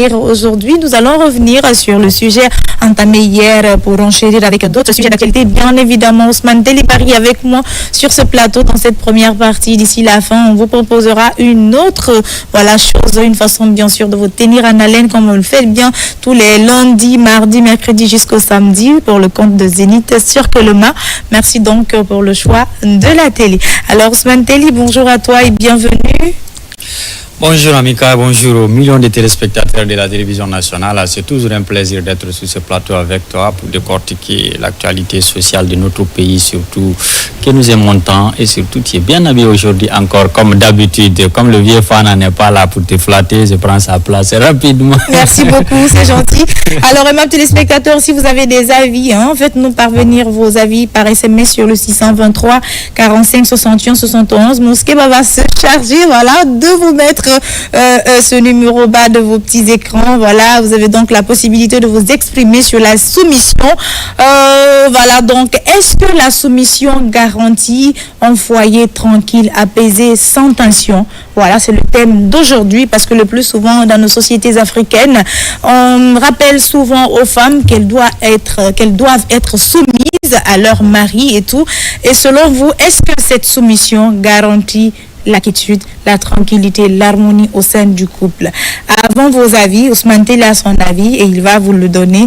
accueillir aujourd'hui. Nous allons revenir sur le sujet entamé hier pour enchérir avec d'autres sujets d'actualité. Bien évidemment, Ousmane Délibari avec moi sur ce plateau dans cette première partie. D'ici la fin, on vous proposera une autre chose, une façon bien sûr de vous tenir en haleine comme on le fait bien tous les lundis, mardis, mercredis jusqu'au samedi pour le compte de Zénith sur Coloma. Merci donc pour le choix de la télé. Alors Ousmane Téli, bonjour à toi et bienvenue. Bonjour Amika, bonjour aux millions de téléspectateurs de la télévision nationale. C'est toujours un plaisir d'être sur ce plateau avec toi pour décortiquer l'actualité sociale de notre pays, surtout que nous aimons tant et surtout tu es bien habillé aujourd'hui encore comme d'habitude. Comme le vieux fan n'est pas là pour te flatter, je prends sa place rapidement. Merci beaucoup, c'est gentil. Alors aimables téléspectateurs, si vous avez des avis, faites-nous parvenir vos avis par SMS sur le 623 45 61 71. Mouskeba va se charger de vous mettre ce numéro bas de vos petits écrans. Voilà, vous avez donc la possibilité de vous exprimer sur la soumission. Donc, est-ce que la soumission garantit un foyer tranquille, apaisé, sans tension? Voilà, c'est le thème d'aujourd'hui parce que le plus souvent dans nos sociétés africaines, on rappelle souvent aux femmes qu'elles doivent être soumises à leur mari et tout. Et selon vous, est-ce que cette soumission garantit la quiétude, la tranquillité, l'harmonie au sein du couple? Avant vos avis, Ousmane Téli a son avis et il va vous le donner.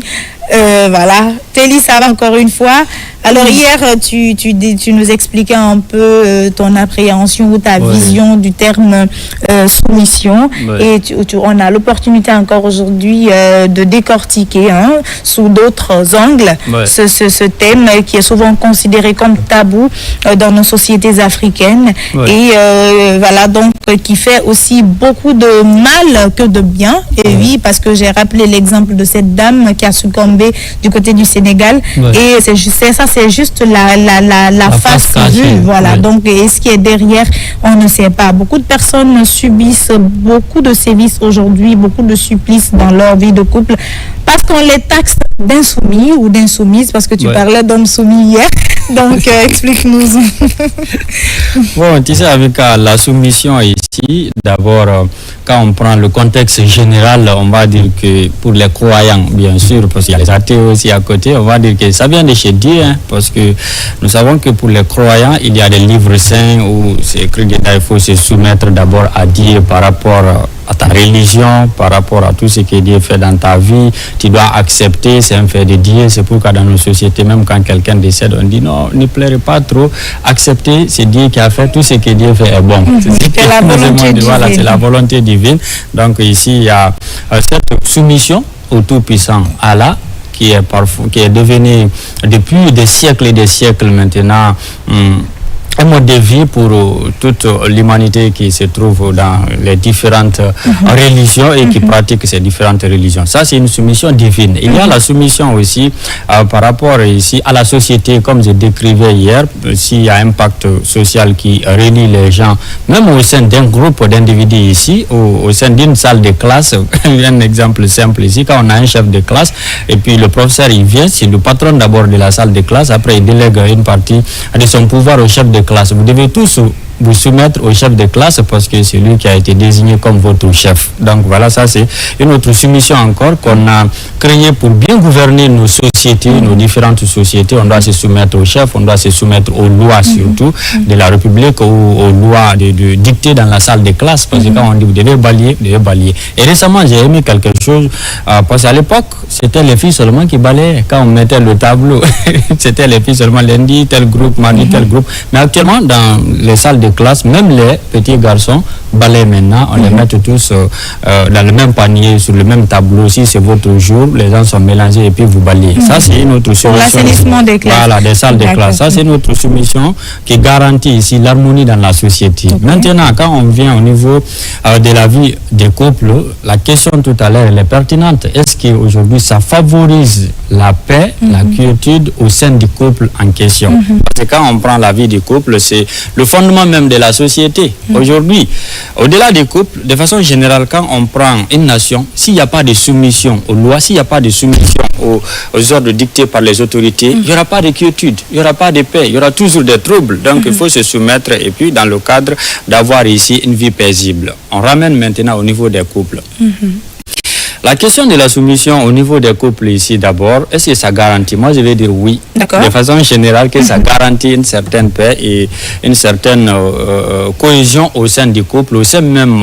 Téli, ça va encore une fois. Alors hier, tu nous expliquais un peu ton appréhension ou ta vision du terme soumission. Et on a l'opportunité encore aujourd'hui de décortiquer sous d'autres angles ce thème qui est souvent considéré comme tabou dans nos sociétés africaines. Et donc qui fait aussi beaucoup de mal que de bien. Et oui, parce que j'ai rappelé l'exemple de cette dame qui a succombé du côté du Sénégal. Et c'est juste la face vue. Donc, et ce qui est derrière, on ne sait pas. Beaucoup de personnes subissent beaucoup de sévices aujourd'hui, beaucoup de supplices dans leur vie de couple, parce qu'on les taxe d'insoumis ou d'insoumises, parce que tu parlais d'hommes soumis hier. Donc, explique-nous. Bon, tu sais, avec la soumission ici, d'abord, quand on prend le contexte général, on va dire que pour les croyants, bien sûr, parce qu'il y a les athées aussi à côté, on va dire que ça vient de chez Dieu, parce que nous savons que pour les croyants, il y a des livres saints où c'est écrit qu'il faut se soumettre d'abord à Dieu par rapport à ta religion, par rapport à tout ce que Dieu fait dans ta vie. Tu dois accepter, c'est un fait de Dieu. C'est pourquoi dans nos sociétés, même quand quelqu'un décède, on dit non, ne pleurez pas trop. Accepter, c'est Dieu qui a fait, tout ce que Dieu fait est bon. C'est la volonté divine. Voilà, c'est la volonté divine. Donc ici, il y a cette soumission au Tout-Puissant Allah, qui est devenu depuis des siècles et des siècles maintenant un mode de vie pour toute l'humanité qui se trouve dans les différentes religions et qui pratique ces différentes religions. Ça, c'est une soumission divine. Il y a la soumission aussi par rapport ici à la société, comme je décrivais hier, s'il y a un pacte social qui relie les gens, même au sein d'un groupe d'individus ici, au sein d'une salle de classe. Un exemple simple ici, quand on a un chef de classe et puis le professeur, il vient, c'est le patron d'abord de la salle de classe, après il délègue une partie de son pouvoir au chef de classe. Vous devez tous vous soumettre au chef de classe parce que c'est lui qui a été désigné comme votre chef. Donc voilà, ça c'est une autre soumission encore qu'on a créée pour bien gouverner nos sociétés, nos différentes sociétés. On doit se soumettre au chef, on doit se soumettre aux lois surtout de la République ou aux lois dictées dans la salle de classe, parce que quand on dit vous devez balayer, vous devez balayer. Et récemment j'ai aimé quelque chose parce qu'à l'époque c'était les filles seulement qui balayaient quand on mettait le tableau. C'était les filles seulement, lundi tel groupe, mardi tel groupe. Mais actuellement dans les salles de classe, même les petits garçons balayent maintenant, on les met tous dans le même panier, sur le même tableau. Si c'est votre jour, les gens sont mélangés et puis vous balayez. Ça, c'est une autre soumission. L'assainissement des classes. Voilà, des salles de classe. Ça, c'est une autre soumission qui garantit ici l'harmonie dans la société. Maintenant, quand on vient au niveau de la vie des couples, la question tout à l'heure, elle est pertinente. Est-ce qu'aujourd'hui, ça favorise la paix, la quiétude au sein du couple en question? Parce que quand on prend la vie du couple, c'est le fondement même de la société. Aujourd'hui, au-delà des couples, de façon générale, quand on prend une nation, s'il n'y a pas de soumission aux lois, s'il n'y a pas de soumission aux ordres dictés par les autorités, il n'y aura pas de quiétude, il n'y aura pas de paix, il y aura toujours des troubles. Donc il faut se soumettre et puis dans le cadre d'avoir ici une vie paisible. On ramène maintenant au niveau des couples. La question de la soumission au niveau des couples ici d'abord, est-ce que ça garantit? Moi je vais dire oui. D'accord. De façon générale que ça garantit une certaine paix et une certaine cohésion au sein du couple, au sein même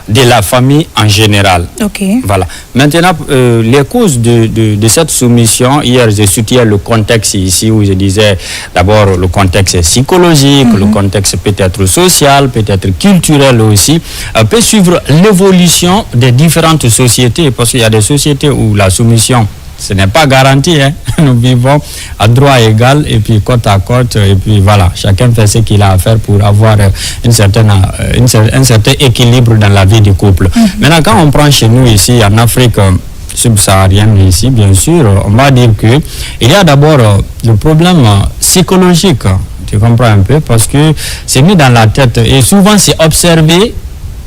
de la famille en général. Ok. Voilà. Maintenant, les causes de cette soumission, hier j'ai soutenu le contexte ici où je disais d'abord le contexte psychologique, le contexte peut-être social, peut-être culturel aussi, peut suivre l'évolution des différentes sociétés, parce qu'il y a des sociétés où la soumission, ce n'est pas garanti, hein. Nous vivons à droit égal et puis côte à côte et puis voilà, chacun fait ce qu'il a à faire pour avoir un certain équilibre dans la vie du couple. Maintenant, quand on prend chez nous ici en Afrique subsaharienne ici, bien sûr, on va dire que il y a d'abord le problème psychologique, tu comprends un peu, parce que c'est mis dans la tête et souvent c'est observé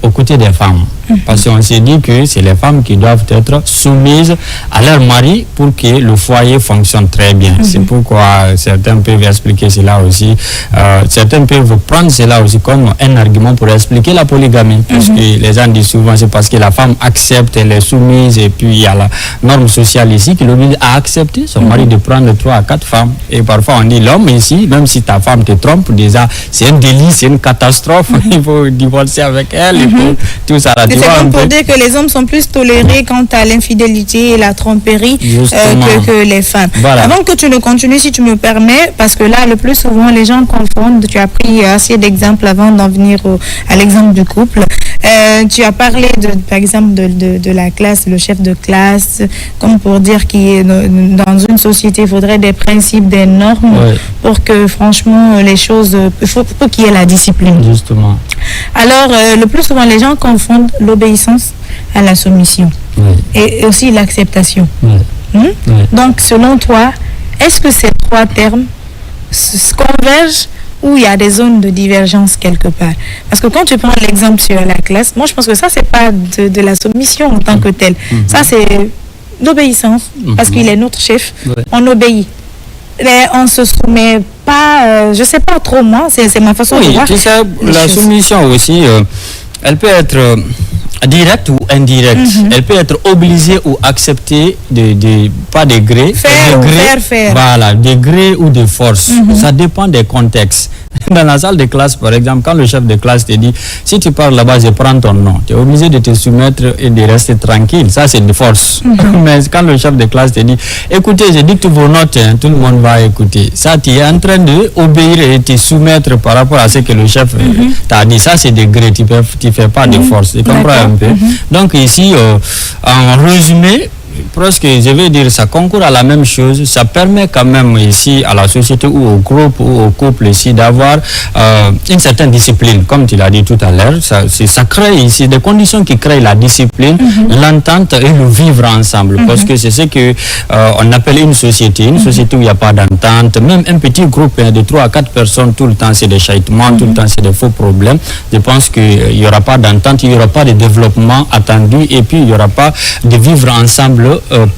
aux côtés des femmes. Parce qu'on s'est dit que c'est les femmes qui doivent être soumises à leur mari pour que le foyer fonctionne très bien. C'est pourquoi certains peuvent expliquer cela aussi. Certains peuvent prendre cela aussi comme un argument pour expliquer la polygamie. Parce que les gens disent souvent c'est parce que la femme accepte, elle est soumise et puis il y a la norme sociale ici qui l'oblige à accepter son mari de prendre 3 à 4 femmes. Et parfois on dit l'homme ici, même si ta femme te trompe, déjà c'est un délit, c'est une catastrophe. Il faut divorcer avec elle, il faut tout ça. C'est comme pour dire que les hommes sont plus tolérés quant à l'infidélité et la tromperie que les femmes. Voilà. Avant que tu ne continues, si tu me permets, parce que là, le plus souvent, les gens confondent. Tu as pris assez d'exemples avant d'en venir à l'exemple du couple. Tu as parlé, par exemple, de la classe, le chef de classe, comme pour dire qu'il dans une société, il faudrait des principes, des normes pour que, franchement, les choses, pour qu'il y ait la discipline. Justement. Alors, le plus souvent, les gens confondent l'obéissance à la soumission et aussi l'acceptation. Donc, selon toi, est-ce que ces 3 termes convergent ou il y a des zones de divergence quelque part? Parce que quand tu prends l'exemple sur la classe, moi je pense que ça, c'est pas de la soumission en tant que telle. Ça, c'est l'obéissance, parce qu'il est notre chef. On obéit. Mais on se soumet pas, je sais pas trop moi, c'est ma façon de voir. Tu sais, la soumission aussi, elle peut être directe ou indirecte. Elle peut être obligée ou acceptée pas de gré. Faire. Voilà, de gré ou de force. Ça dépend des contextes. Dans la salle de classe, par exemple, quand le chef de classe te dit, si tu parles là-bas, je prends ton nom, tu es obligé de te soumettre et de rester tranquille. Ça, c'est de force. Mais quand le chef de classe te dit, écoutez, je dicte vos notes, hein, tout le monde va écouter. Ça, tu es en train d'obéir et te soumettre par rapport à ce que le chef t'a dit. Ça, c'est de gré, tu ne fais pas de force. Tu comprends un peu? Donc ici, en résumé, presque, je vais dire, ça concourt à la même chose. Ça permet quand même ici à la société ou au groupe ou au couple ici d'avoir une certaine discipline, comme tu l'as dit tout à l'heure. Ça crée ici des conditions qui créent la discipline, l'entente et le vivre ensemble. Parce que c'est ce que on appelle une société où il n'y a pas d'entente. Même un petit groupe de 3 à 4 personnes, tout le temps c'est des chahitements, tout le temps c'est des faux problèmes. Je pense qu'il n'y aura pas d'entente, il n'y aura pas de développement attendu et puis il n'y aura pas de vivre ensemble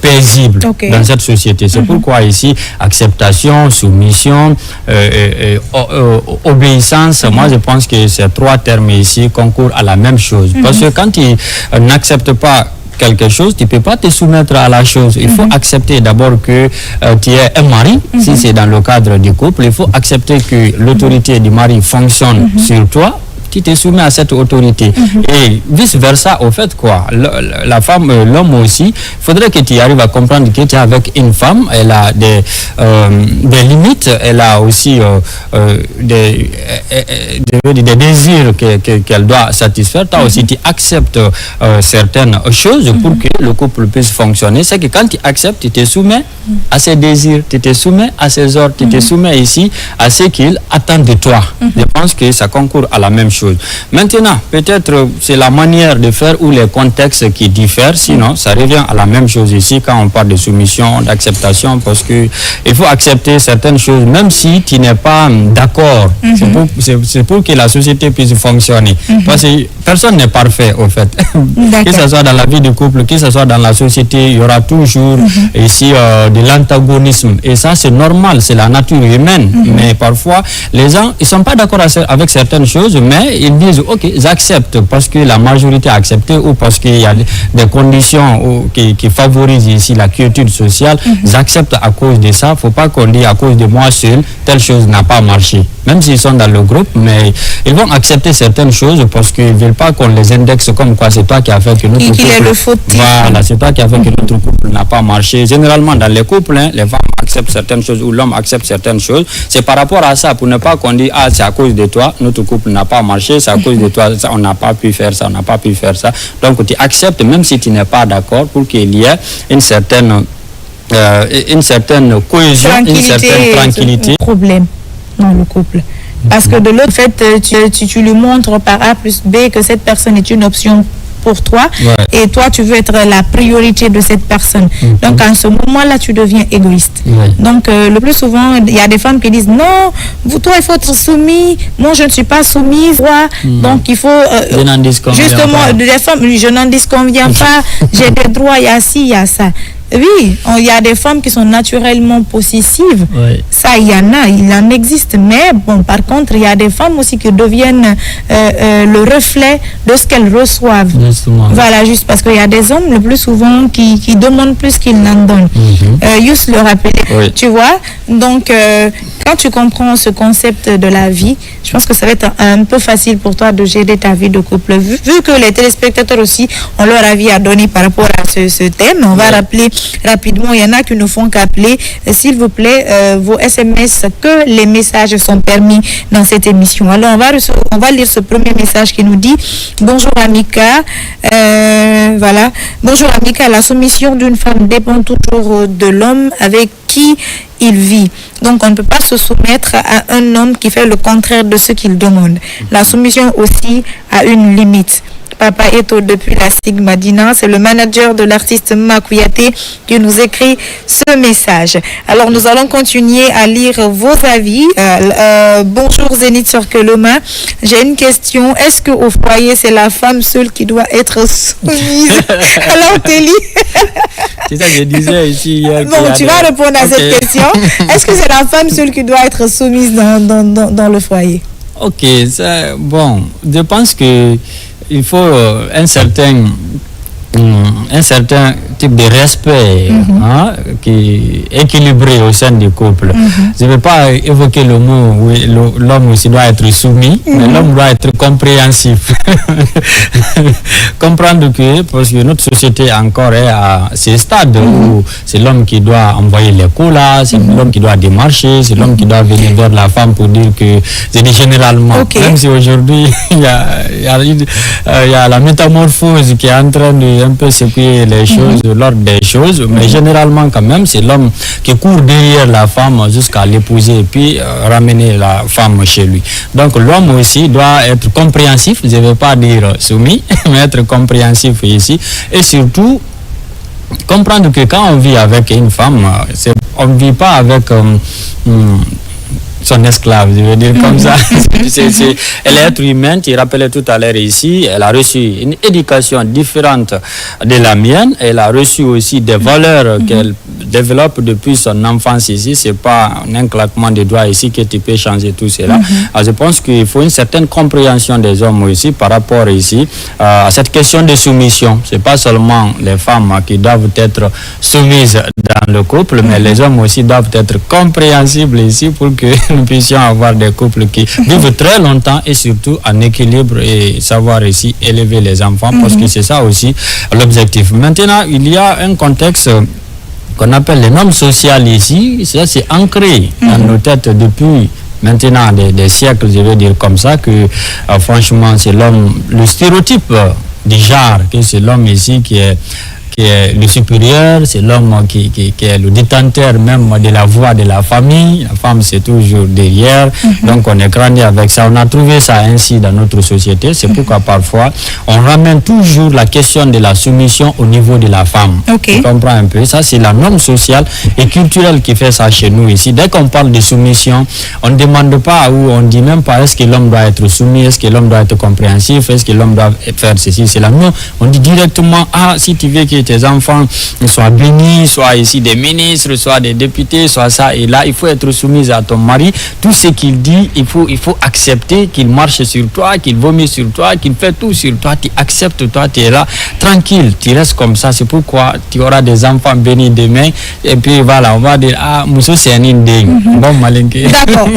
paisible dans cette société. C'est pourquoi ici, acceptation, soumission, obéissance, moi je pense que ces 3 termes ici concourent à la même chose. Parce que quand tu n'acceptes pas quelque chose, tu ne peux pas te soumettre à la chose. Il faut accepter d'abord que tu es un mari, si c'est dans le cadre du couple, il faut accepter que l'autorité du mari fonctionne sur toi. Tu te soumets à cette autorité. Et vice-versa, au fait, quoi. La femme, l'homme aussi, il faudrait que tu arrives à comprendre que tu es avec une femme, elle a des limites, elle a aussi des désirs qu'elle doit satisfaire. Toi aussi, tu acceptes certaines choses pour que le couple puisse fonctionner. C'est que quand tu acceptes, tu te soumets à ses désirs, tu te soumets à ses ordres, tu te soumets ici à ce qu'il attend de toi. Je pense que ça concourt à la même chose. Maintenant, peut-être c'est la manière de faire ou les contextes qui diffèrent, sinon ça revient à la même chose ici quand on parle de soumission, d'acceptation, parce que il faut accepter certaines choses, même si tu n'es pas d'accord. C'est pour que la société puisse fonctionner. Parce que personne n'est parfait, au fait. Que ce soit dans la vie du couple, que ce soit dans la société, il y aura toujours ici de l'antagonisme. Et ça, c'est normal, c'est la nature humaine. Mais parfois, les gens, ils ne sont pas d'accord avec certaines choses, mais mais ils disent, ok, j'accepte parce que la majorité a accepté ou parce qu'il y a des conditions qui favorisent ici la quiétude sociale. J'accepte à cause de ça. Il ne faut pas qu'on dise à cause de moi seul, telle chose n'a pas marché. Même s'ils sont dans le groupe, mais ils vont accepter certaines choses parce qu'ils ne veulent pas qu'on les indexe comme quoi c'est toi qui a fait que notre couple... est le fautif. Voilà, c'est toi qui a fait que notre couple n'a pas marché. Généralement, dans les couples, les femmes acceptent certaines choses ou l'homme accepte certaines choses. C'est par rapport à ça, pour ne pas qu'on dise, ah, c'est à cause de toi, notre couple n'a pas marché, c'est à cause de toi, ça, on n'a pas pu faire ça, on n'a pas pu faire ça. Donc, tu acceptes, même si tu n'es pas d'accord, pour qu'il y ait une certaine cohésion, une certaine tranquillité. Problème dans le couple. Parce que de l'autre fait, tu lui montres par A plus B que cette personne est une option pour toi, et toi tu veux être la priorité de cette personne. Donc en ce moment-là, tu deviens égoïste. Donc le plus souvent, il y a des femmes qui disent non, toi il faut être soumis, moi je ne suis pas soumise, donc il faut justement des femmes, je n'en disconviens pas, j'ai des droits, il y a ci, il y a ça. Oui, il y a des femmes qui sont naturellement possessives. Ça, il y en existe. Mais bon, par contre, il y a des femmes aussi qui deviennent le reflet de ce qu'elles reçoivent. Justement. Voilà, juste parce qu'il y a des hommes le plus souvent qui demandent plus qu'ils n'en donnent. Juste le rappeler, tu vois. Donc, quand tu comprends ce concept de la vie, je pense que ça va être un peu facile pour toi de gérer ta vie de couple. Vu que les téléspectateurs aussi ont leur avis à donner par rapport à ce thème, on va rappeler rapidement, il y en a qui ne font qu'appeler. S'il vous plaît, vos SMS, que les messages sont permis dans cette émission. Alors, on va lire ce premier message qui nous dit « Bonjour Amika, voilà. Bonjour Amika, la soumission d'une femme dépend toujours de l'homme avec qui il vit. Donc, on ne peut pas se soumettre à un homme qui fait le contraire de ce qu'il demande. La soumission aussi a une limite. » Papa Eto depuis la Sigmadina, c'est le manager de l'artiste Makouyaté qui nous écrit ce message. Alors nous allons continuer à lire vos avis. Bonjour Zénith sur Keloma. J'ai une question. Est-ce qu'au foyer c'est la femme seule qui doit être soumise à l'Antélie? C'est ça que je disais ici hier. Bon, tu vas répondre à cette question. Est-ce que c'est la femme seule qui doit être soumise dans le foyer? Ok, ça, bon, je pense que il faut un certain type de respect qui est équilibré au sein du couple. Je ne vais pas évoquer le mot où l'homme aussi doit être soumis, mais l'homme doit être compréhensif. Comprendre que, parce que notre société encore est à ce stade où c'est l'homme qui doit envoyer les colas, c'est l'homme qui doit démarcher, c'est l'homme qui doit venir vers la femme pour dire que c'est dit généralement. Même si aujourd'hui il y a la métamorphose qui est en train de un peu secouer les choses, l'ordre des choses, mais généralement quand même c'est l'homme qui court derrière la femme jusqu'à l'épouser et puis ramener la femme chez lui. Donc l'homme aussi doit être compréhensif, je ne vais pas dire soumis, mais être compréhensif ici, et surtout comprendre que quand on vit avec une femme, on ne vit pas avec son esclave, je veux dire comme ça. Elle est être humaine, tu rappelais tout à l'heure ici, elle a reçu une éducation différente de la mienne, elle a reçu aussi des valeurs qu'elle développe depuis son enfance ici, c'est pas un claquement de doigts ici que tu peux changer tout cela. Alors, je pense qu'il faut une certaine compréhension des hommes ici par rapport ici à cette question de soumission. C'est pas seulement les femmes qui doivent être soumises dans le couple, mais les hommes aussi doivent être compréhensibles ici pour que nous puissions avoir des couples qui vivent très longtemps et surtout en équilibre et savoir ici élever les enfants, parce que c'est ça aussi l'objectif. Maintenant, il y a un contexte qu'on appelle les normes sociales ici. Ça, c'est ancré dans nos têtes depuis maintenant des siècles, je veux dire comme ça, que franchement, c'est l'homme, le stéréotype du genre, que c'est l'homme ici qui est le supérieur, c'est l'homme qui est le détenteur même de la voix de la famille. La femme, c'est toujours derrière. Donc, on est grandi avec ça. On a trouvé ça ainsi dans notre société. C'est pourquoi parfois, on ramène toujours la question de la soumission au niveau de la femme. Tu comprends un peu? Ça, c'est la norme sociale et culturelle qui fait ça chez nous ici. Dès qu'on parle de soumission, on ne demande pas ou on ne dit même pas est-ce que l'homme doit être soumis, est-ce que l'homme doit être compréhensif, est-ce que l'homme doit faire ceci, cela. Non, on dit directement, ah, si tu veux que tes enfants soient bénis, soient ici des ministres, soient des députés, soit ça et là. Il faut être soumise à ton mari. Tout ce qu'il dit, il faut accepter qu'il marche sur toi, qu'il vomit sur toi, qu'il fait tout sur toi. Tu acceptes, toi, tu es là, tranquille, tu restes comme ça. C'est pourquoi tu auras des enfants bénis demain. Et puis voilà, on va dire, ah, Mousso, c'est un indé. Bon, malinké. D'accord.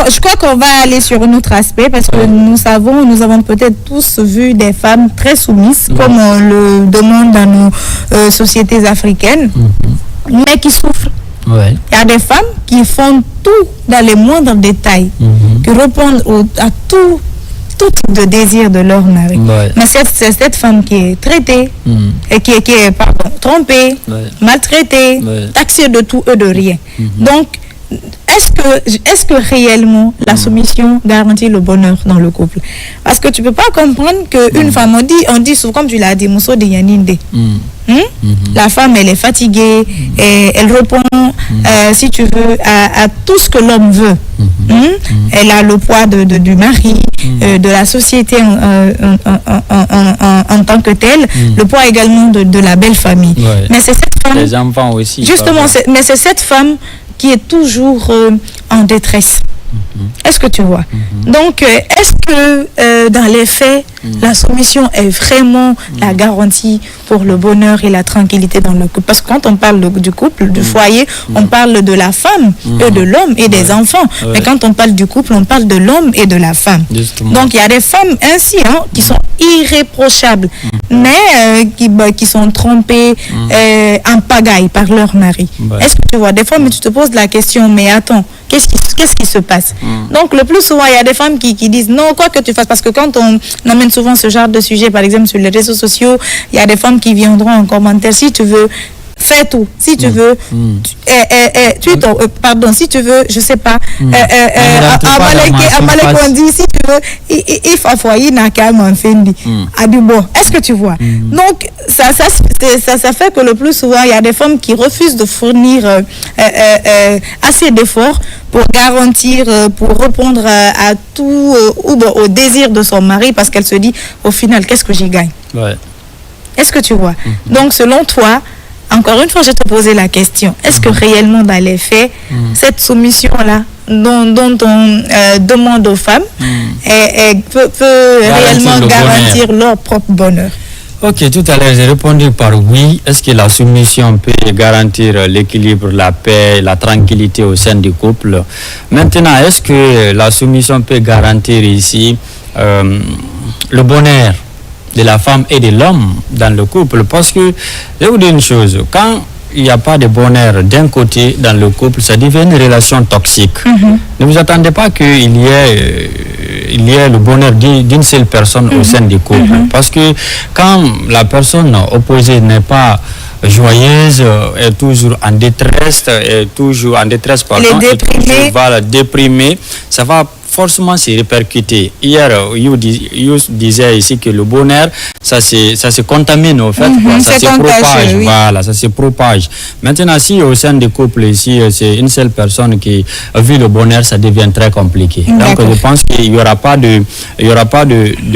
Je crois qu'on va aller sur un autre aspect parce que nous avons peut-être tous vu des femmes très soumises, comme on le demande dans nos sociétés africaines, mais qui souffrent. Ouais. Il y a des femmes qui font tout dans les moindres détails, qui répondent à tout type de désir de leur mari. Ouais. Mais c'est cette femme qui est traitée, et qui est trompée, maltraitée, taxée de tout et de rien. Donc, est-ce que réellement la soumission garantit le bonheur dans le couple? Parce que tu peux pas comprendre qu'une femme, on dit souvent, comme tu l'as dit, Mousso de Yaninde. La femme, elle est fatiguée, et elle répond, si tu veux, à tout ce que l'homme veut. Elle a le poids du mari, de la société en tant que telle, le poids également de la belle famille. Ouais. Mais c'est cette femme, les enfants aussi. justement, mais c'est cette femme qui est toujours en détresse. Est-ce que tu vois? Donc, est-ce que dans les faits, la soumission est vraiment la garantie pour le bonheur et la tranquillité dans le couple? Parce que quand on parle du couple, du foyer, on parle de la femme et de l'homme et des enfants. Mais quand on parle du couple, on parle de l'homme et de la femme. Justement. Donc, il y a des femmes ainsi qui sont irréprochables, mais qui sont trompées en pagaille par leur mari. Est-ce que tu vois? Des fois, mais tu te poses la question, mais attends, qu'est-ce qui se passe? Donc, le plus souvent, il y a des femmes qui disent non, quoi que tu fasses, parce que quand on amène souvent ce genre de sujet, par exemple sur les réseaux sociaux, il y a des femmes qui viendront en commentaire, si tu veux, fais tout. Si tu veux, si tu veux, je sais pas, on dit, si tu veux, il faut foyer n'a qu'à m'en fendi. Est-ce que tu vois? Donc, ça fait que le plus souvent, il y a des femmes qui refusent de fournir assez d'efforts pour garantir, pour répondre à tout, au désir de son mari, parce qu'elle se dit, au final, qu'est-ce que j'y gagne? Est-ce que tu vois? Donc, selon toi, encore une fois, je te posais la question. Est-ce que réellement, dans les faits, cette soumission-là, dont on demande aux femmes, peut réellement garantir leur propre bonheur? Ok, tout à l'heure, j'ai répondu par oui. Est-ce que la soumission peut garantir l'équilibre, la paix, la tranquillité au sein du couple? Maintenant, est-ce que la soumission peut garantir ici le bonheur de la femme et de l'homme dans le couple? Parce que, je vais vous dire une chose, quand il n'y a pas de bonheur d'un côté dans le couple, ça devient une relation toxique. Ne vous attendez pas qu'il y ait le bonheur d'une seule personne au sein du couple. Parce que quand la personne opposée n'est pas joyeuse, est toujours en détresse, déprimée, ça va forcément se répercuter. Hier, You disait ici que le bonheur, ça se contamine au fait, ça se propage. Oui. Voilà, ça se propage. Maintenant, si au sein du couple ici, c'est une seule personne qui vit le bonheur, ça devient très compliqué. Donc, je pense qu'il n'y aura pas de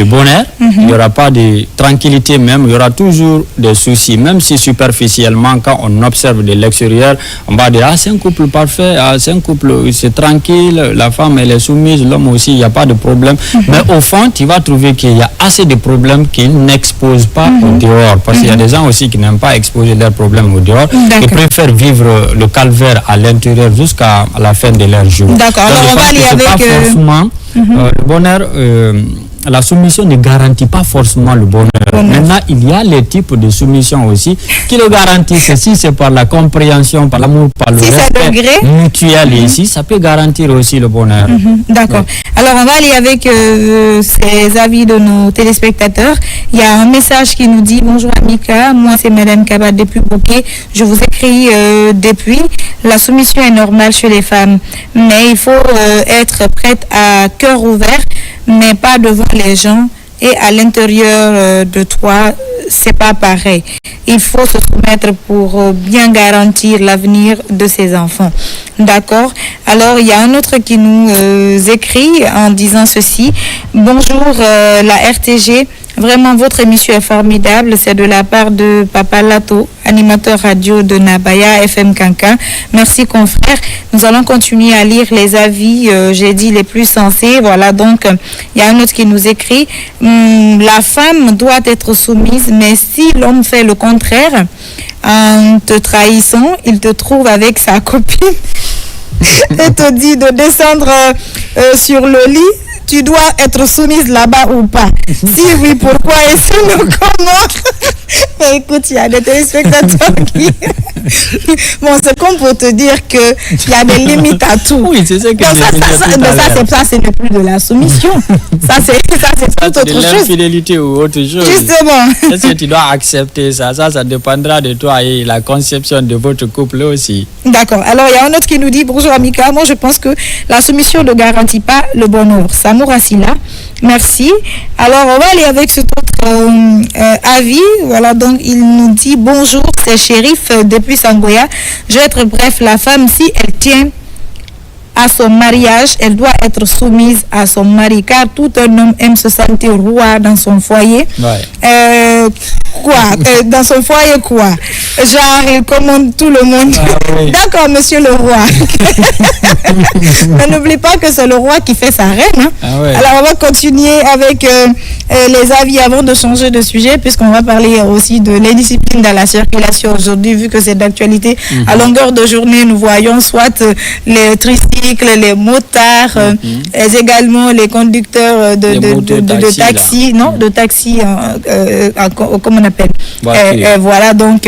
bonheur, il n'y aura pas de tranquillité même, il y aura toujours des soucis, même si superficiellement, quand on observe de l'extérieur, on va dire, ah, c'est un couple parfait, ah, c'est un couple, c'est tranquille, la femme, elle est soumise, l'homme aussi, il n'y a pas de problème. Mais au fond, tu vas trouver qu'il y a assez de problèmes qu'ils n'exposent pas au dehors. Parce qu'il y a des gens aussi qui n'aiment pas exposer leurs problèmes au dehors. Ils préfèrent vivre le calvaire à l'intérieur jusqu'à la fin de leur jour. D'accord. Alors, on va aller avec... Pas forcément, le bonheur... la soumission ne garantit pas forcément le bonheur. Maintenant, il y a les types de soumission aussi qui le garantissent. Si c'est par la compréhension, par l'amour, par le respect mutuel ici, ça peut garantir aussi le bonheur. D'accord. Alors, on va aller avec ces avis de nos téléspectateurs. Il y a un message qui nous dit: bonjour Amika, moi c'est Madame Kaba depuis Bouquet. Je vous écris depuis. La soumission est normale chez les femmes, mais il faut être prête à cœur ouvert, mais pas devant les gens, et à l'intérieur de toi, c'est pas pareil. Il faut se soumettre pour bien garantir l'avenir de ses enfants. D'accord. Alors, il y a un autre qui nous écrit en disant ceci: bonjour la RTG, Vraiment, votre émission est formidable. C'est de la part de Papa Lato, animateur radio de Nabaya FM Kankan. Merci, confrère. Nous allons continuer à lire les avis, j'ai dit les plus sensés. Voilà, donc, il y a un autre qui nous écrit la femme doit être soumise, mais si l'homme fait le contraire, en te trahissant, il te trouve avec sa copine et te dit de descendre sur le lit. Tu dois être soumise là-bas ou pas? Si oui, pourquoi? Et sinon, comment? Écoute, il y a des téléspectateurs qui... Bon, c'est comme pour te dire qu'il y a des limites à tout. Oui, c'est ça que ça, ce n'est plus de la soumission. Ça, c'est tout autre chose. De l'infidélité ou autre chose. Justement. Est-ce que tu dois accepter ça? Ça dépendra de toi et la conception de votre couple aussi. D'accord. Alors, il y a un autre qui nous dit, bonjour Amika, moi je pense que la soumission ne garantit pas le bonheur. Samour Asila, merci. Alors, on va aller avec cet autre avis. Voilà, donc il nous dit, bonjour, c'est Chérif depuis Sangoya. Je vais être bref, la femme, si elle tient à son mariage, elle doit être soumise à son mari, car tout un homme aime se sentir roi dans son foyer. Ouais. Dans son foyer, quoi? Genre, il commande tout le monde. Oui. D'accord, monsieur le roi. Mais n'oublie pas que c'est le roi qui fait sa reine. Hein? Ouais. Alors, on va continuer avec les avis avant de changer de sujet, puisqu'on va parler aussi de l'indiscipline dans la circulation aujourd'hui, vu que c'est d'actualité. À longueur de journée, nous voyons soit les tricycles, les motards, également les conducteurs de taxi, non, de taxi, comment on appelle, voilà, donc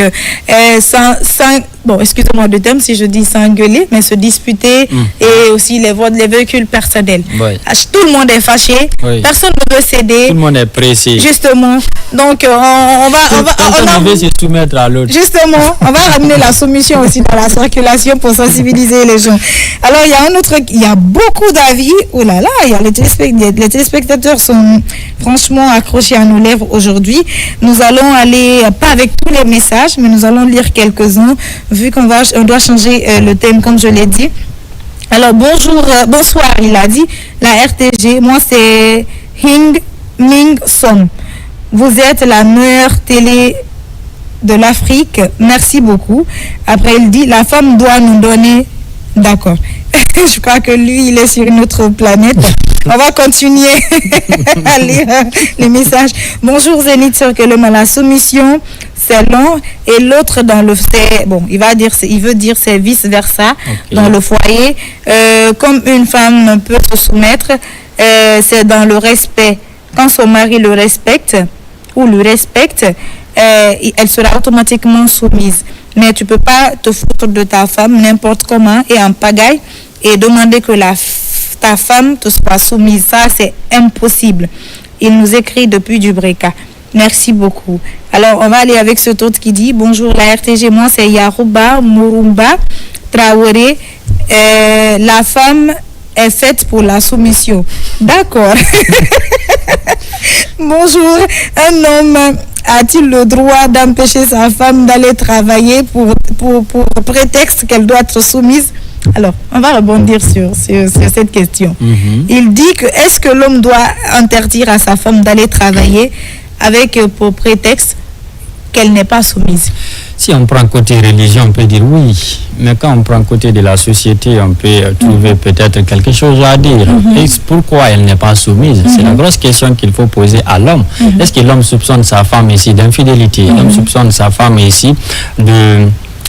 bon, excusez-moi de thème si je dis s'engueuler, mais se disputer et aussi les véhicules personnels. Ouais. Tout le monde est fâché, personne ne veut céder. Tout le monde est pressé. Justement, donc on va se soumettre à l'autre. Justement, on va ramener la soumission aussi dans la circulation pour sensibiliser les gens. Alors il y a beaucoup d'avis. Oh là là, les téléspectateurs sont franchement accrochés à nos lèvres aujourd'hui. Nous allons aller, pas avec tous les messages, mais nous allons lire quelques-uns, vu qu'on doit changer le thème, comme je l'ai dit. Alors, bonsoir, il a dit, la RTG, moi c'est Hing Ming Som. Vous êtes la meilleure télé de l'Afrique, merci beaucoup. Après, il dit, la femme doit nous donner... D'accord. Je crois que lui, il est sur une autre planète. On va continuer à lire les messages. Bonjour Zénith Circulum, la soumission, c'est long. Et l'autre dans le... il veut dire c'est vice-versa. Okay. Dans le foyer. Comme une femme peut se soumettre, c'est dans le respect. Quand son mari le respecte ou le respecte, elle sera automatiquement soumise. Mais tu ne peux pas te foutre de ta femme n'importe comment et en pagaille et demander que ta femme te soit soumise. Ça, c'est impossible. Il nous écrit depuis du Breka. Merci beaucoup. Alors, on va aller avec cet autre qui dit, bonjour la RTG, moi c'est Yarouba Murumba Traoré. La femme est faite pour la soumission. D'accord. Bonjour, un homme a-t-il le droit d'empêcher sa femme d'aller travailler pour prétexte qu'elle doit être soumise? Alors, on va rebondir sur cette question. Il dit que est-ce que l'homme doit interdire à sa femme d'aller travailler avec pour prétexte qu'elle n'est pas soumise? Si on prend côté religion, on peut dire oui. Mais quand on prend côté de la société, on peut trouver peut-être quelque chose à dire. Et pourquoi elle n'est pas soumise? C'est la grosse question qu'il faut poser à l'homme. Est-ce que l'homme soupçonne sa femme ici d'infidélité? L'homme soupçonne sa femme ici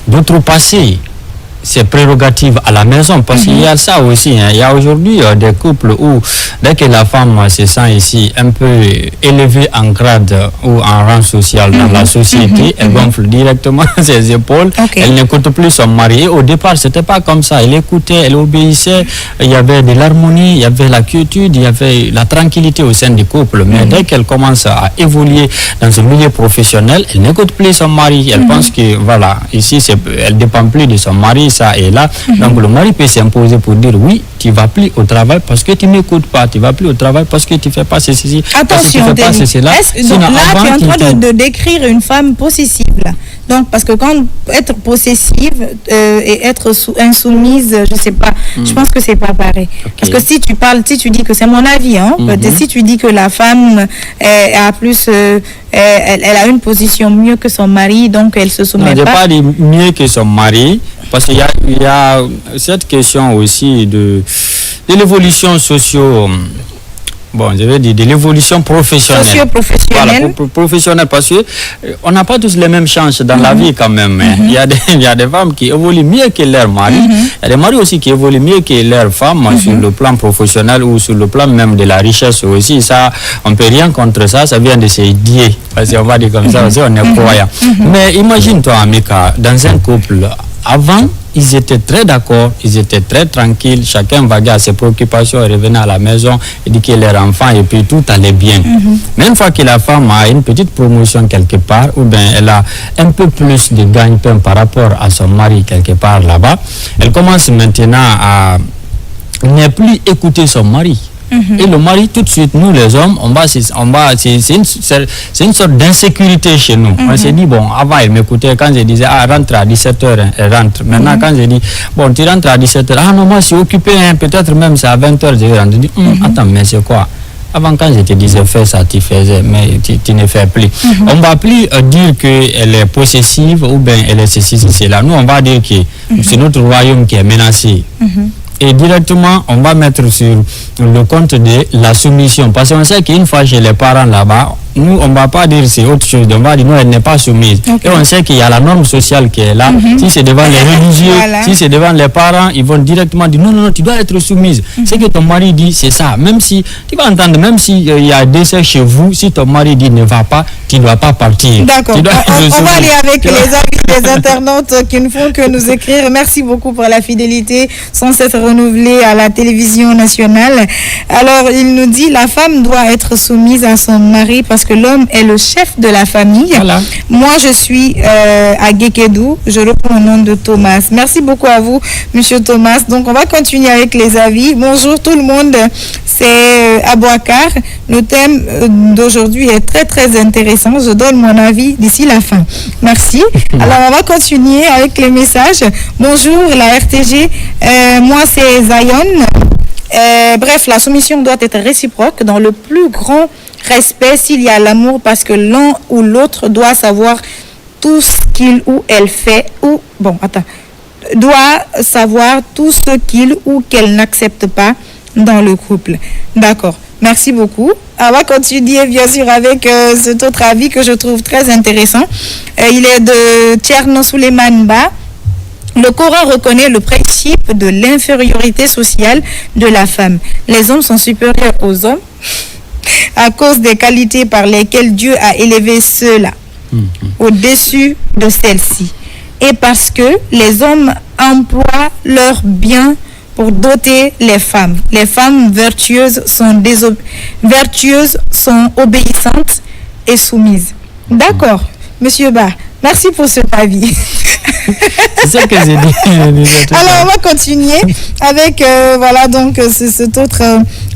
d'outrepasser ses prérogatives à la maison, parce qu'il y a ça aussi, hein. Il y a aujourd'hui des couples où dès que la femme se sent ici un peu élevée en grade ou en rang social dans la société, elle gonfle directement ses épaules, elle n'écoute plus son mari. Et au départ, c'était pas comme ça, elle écoutait, elle obéissait, il y avait de l'harmonie, il y avait la quiétude, il y avait la tranquillité au sein du couple. Mais dès qu'elle commence à évoluer dans un milieu professionnel, elle n'écoute plus son mari, elle pense que voilà, ici elle dépend plus de son mari, ça et là. Donc le mari peut s'imposer pour dire oui, tu vas plus au travail parce que tu m'écoutes pas, tu vas plus au travail parce que tu fais pas ceci, attention, parce que tu fais pas ceci là. Donc là, tu es en train de décrire une femme possessive là. Donc, parce que quand être possessive et être insoumise, je sais pas, je pense que c'est pas pareil. Parce que si tu parles, si tu dis que c'est mon avis, hein, si tu dis que la femme a plus, elle a une position mieux que son mari, donc elle se soumet pas. Je n'ai pas dit mieux que son mari, parce qu'il y a cette question aussi de l'évolution je vais dire de l'évolution professionnelle. Socio-professionnelle. Voilà, professionnelle, parce que on n'a pas tous les mêmes chances dans la vie quand même. Il y a des femmes qui évoluent mieux que leur mari. Il y a des maris aussi qui évoluent mieux que leur femme sur le plan professionnel ou sur le plan même de la richesse aussi. Ça, on ne peut rien contre ça. Ça vient de se dire. Parce qu'on va dire comme ça, parce qu'on est croyant. Mais imagine-toi, Amika, dans un couple, avant, ils étaient très d'accord, ils étaient très tranquilles, chacun vaguait à ses préoccupations et revenait à la maison, éduquait leurs enfants et puis tout allait bien. Mais une fois que la femme a une petite promotion quelque part, ou bien elle a un peu plus de gagne-pain par rapport à son mari quelque part là-bas, elle commence maintenant à ne plus écouter son mari. Et le mari, tout de suite, nous les hommes, c'est une sorte d'insécurité chez nous. On s'est dit, bon, avant, elle m'écoutait quand je disais, rentre à 17h, elle rentre. Maintenant, quand je dis, bon, tu rentres à 17h, non, moi, je suis occupé, peut-être même c'est à 20h, je rentre. Je dis, attends, mais c'est quoi? Avant, quand je te disais, fais ça, tu faisais, mais tu ne fais plus. On ne va plus dire qu'elle est possessive ou bien elle est ceci, c'est là. Nous, on va dire que c'est notre royaume qui est menacé. Et directement, on va mettre sur le compte de la soumission. Parce qu'on sait qu'une fois chez les parents là-bas, nous, on ne va pas dire c'est autre chose. On va dire non, elle n'est pas soumise. Et on sait qu'il y a la norme sociale qui est là. Si c'est devant les religieux, si c'est devant les parents, ils vont directement dire non, tu dois être soumise. Ce que ton mari dit, c'est ça. Même si, tu vas entendre, même s'il y a décès chez vous, si ton mari dit ne va pas, tu ne dois pas partir. D'accord. On va aller avec les avis des internautes qui ne font que nous écrire. Merci beaucoup pour la fidélité sans s'être renouvelée à la télévision nationale. Alors, il nous dit la femme doit être soumise à son mari parce que l'homme est le chef de la famille. Voilà. Moi, je suis à Gekedou. Je reprends le nom de Thomas. Merci beaucoup à vous, Monsieur Thomas. Donc, on va continuer avec les avis. Bonjour tout le monde. C'est Abouakar. Le thème d'aujourd'hui est très, très intéressant. Je donne mon avis d'ici la fin. Merci. Alors, on va continuer avec les messages. Bonjour, la RTG. Moi, c'est Zion. Bref, la soumission doit être réciproque dans le plus grand respect s'il y a l'amour, parce que l'un ou l'autre doit savoir tout ce qu'il ou elle fait doit savoir tout ce qu'il ou qu'elle n'accepte pas dans le couple. D'accord. Merci beaucoup. On va continuer bien sûr avec cet autre avis que je trouve très intéressant. Il est de Tcherno Suleiman Ba. Le Coran reconnaît le principe de l'infériorité sociale de la femme. Les hommes sont supérieurs aux hommes à cause des qualités par lesquelles Dieu a élevé ceux-là au-dessus de celles-ci. Et parce que les hommes emploient leurs biens pour doter les femmes. Les femmes vertueuses sont obéissantes et soumises. D'accord, Monsieur Ba, merci pour cet avis. C'est ça que j'ai dit. Alors, on va continuer avec cet autre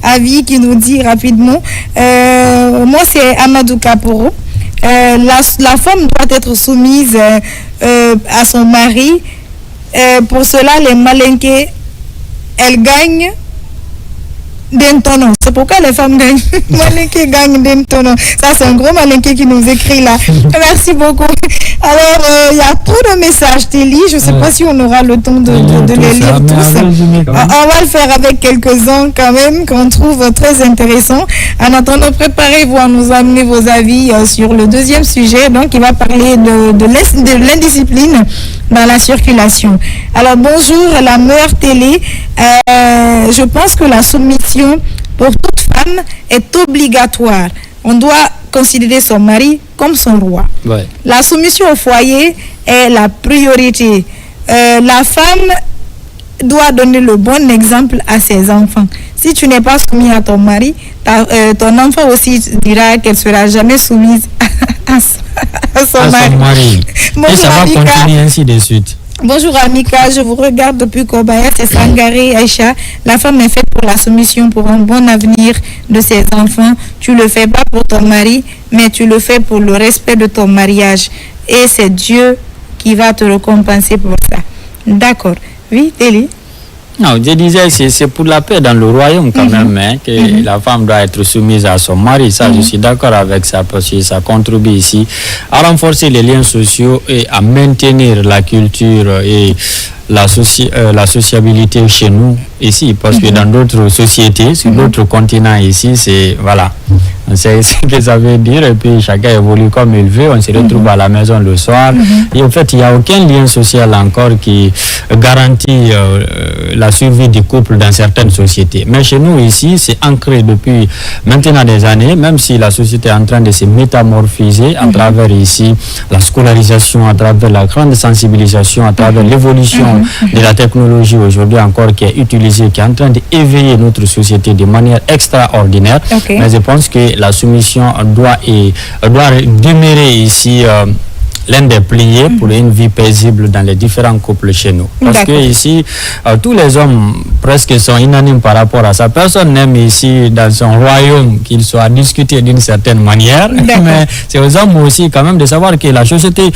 avis qui nous dit rapidement. Moi, c'est Amadou Kaporo. La femme doit être soumise à son mari. Pour cela, les malinqués, elles gagnent d'un tonneau. C'est pourquoi les femmes gagnent. Malinqué gagne d'un tonneau. Ça, c'est un gros malinqué qui nous écrit là. Merci beaucoup. Alors, il y a trop de messages, Téli. Je ne sais pas si on aura le temps de les lire tous. On va le faire avec quelques-uns quand même, qu'on trouve très intéressants. En attendant, préparez-vous à nous amener vos avis sur le deuxième sujet. Donc, il va parler de l'indiscipline dans la circulation. Alors, bonjour, la meilleure télé. Je pense que la soumission pour toute femme est obligatoire. On doit considérer son mari comme son roi. Ouais. La soumission au foyer est la priorité. La femme doit donner le bon exemple à ses enfants. Si tu n'es pas soumis à ton mari, ton enfant aussi dira qu'elle ne sera jamais soumise à son mari. Et ça va continuer ainsi de suite. Bonjour Amika, je vous regarde depuis Kobaya, c'est Sangaré Aïcha. La femme est faite pour la soumission, pour un bon avenir de ses enfants. Tu le fais pas pour ton mari, mais tu le fais pour le respect de ton mariage. et c'est Dieu qui va te récompenser pour ça. D'accord. Oui, Téli? Non, je disais, c'est pour la paix dans le royaume quand même, hein, que la femme doit être soumise à son mari. Ça, je suis d'accord avec ça, parce que ça contribue ici à renforcer les liens sociaux et à maintenir la culture et la sociabilité chez nous ici, parce que dans d'autres sociétés, sur d'autres continents ici, c'est, voilà, on sait ce que ça veut dire, et puis chacun évolue comme il veut, on se retrouve à la maison le soir, et en fait, il n'y a aucun lien social encore qui garantit la survie du couple dans certaines sociétés. Mais chez nous ici, c'est ancré depuis maintenant des années, même si la société est en train de se métamorphoser à travers ici la scolarisation, à travers la grande sensibilisation, à travers l'évolution de la technologie aujourd'hui encore qui est utilisée, qui est en train d'éveiller notre société de manière extraordinaire. Mais je pense que la soumission doit demeurer ici l'un des piliers pour une vie paisible dans les différents couples chez nous. Parce que ici, tous les hommes presque sont unanimes par rapport à ça. Personne n'aime ici, dans son royaume, qu'il soit discuté d'une certaine manière. Mais c'est aux hommes aussi quand même de savoir que la société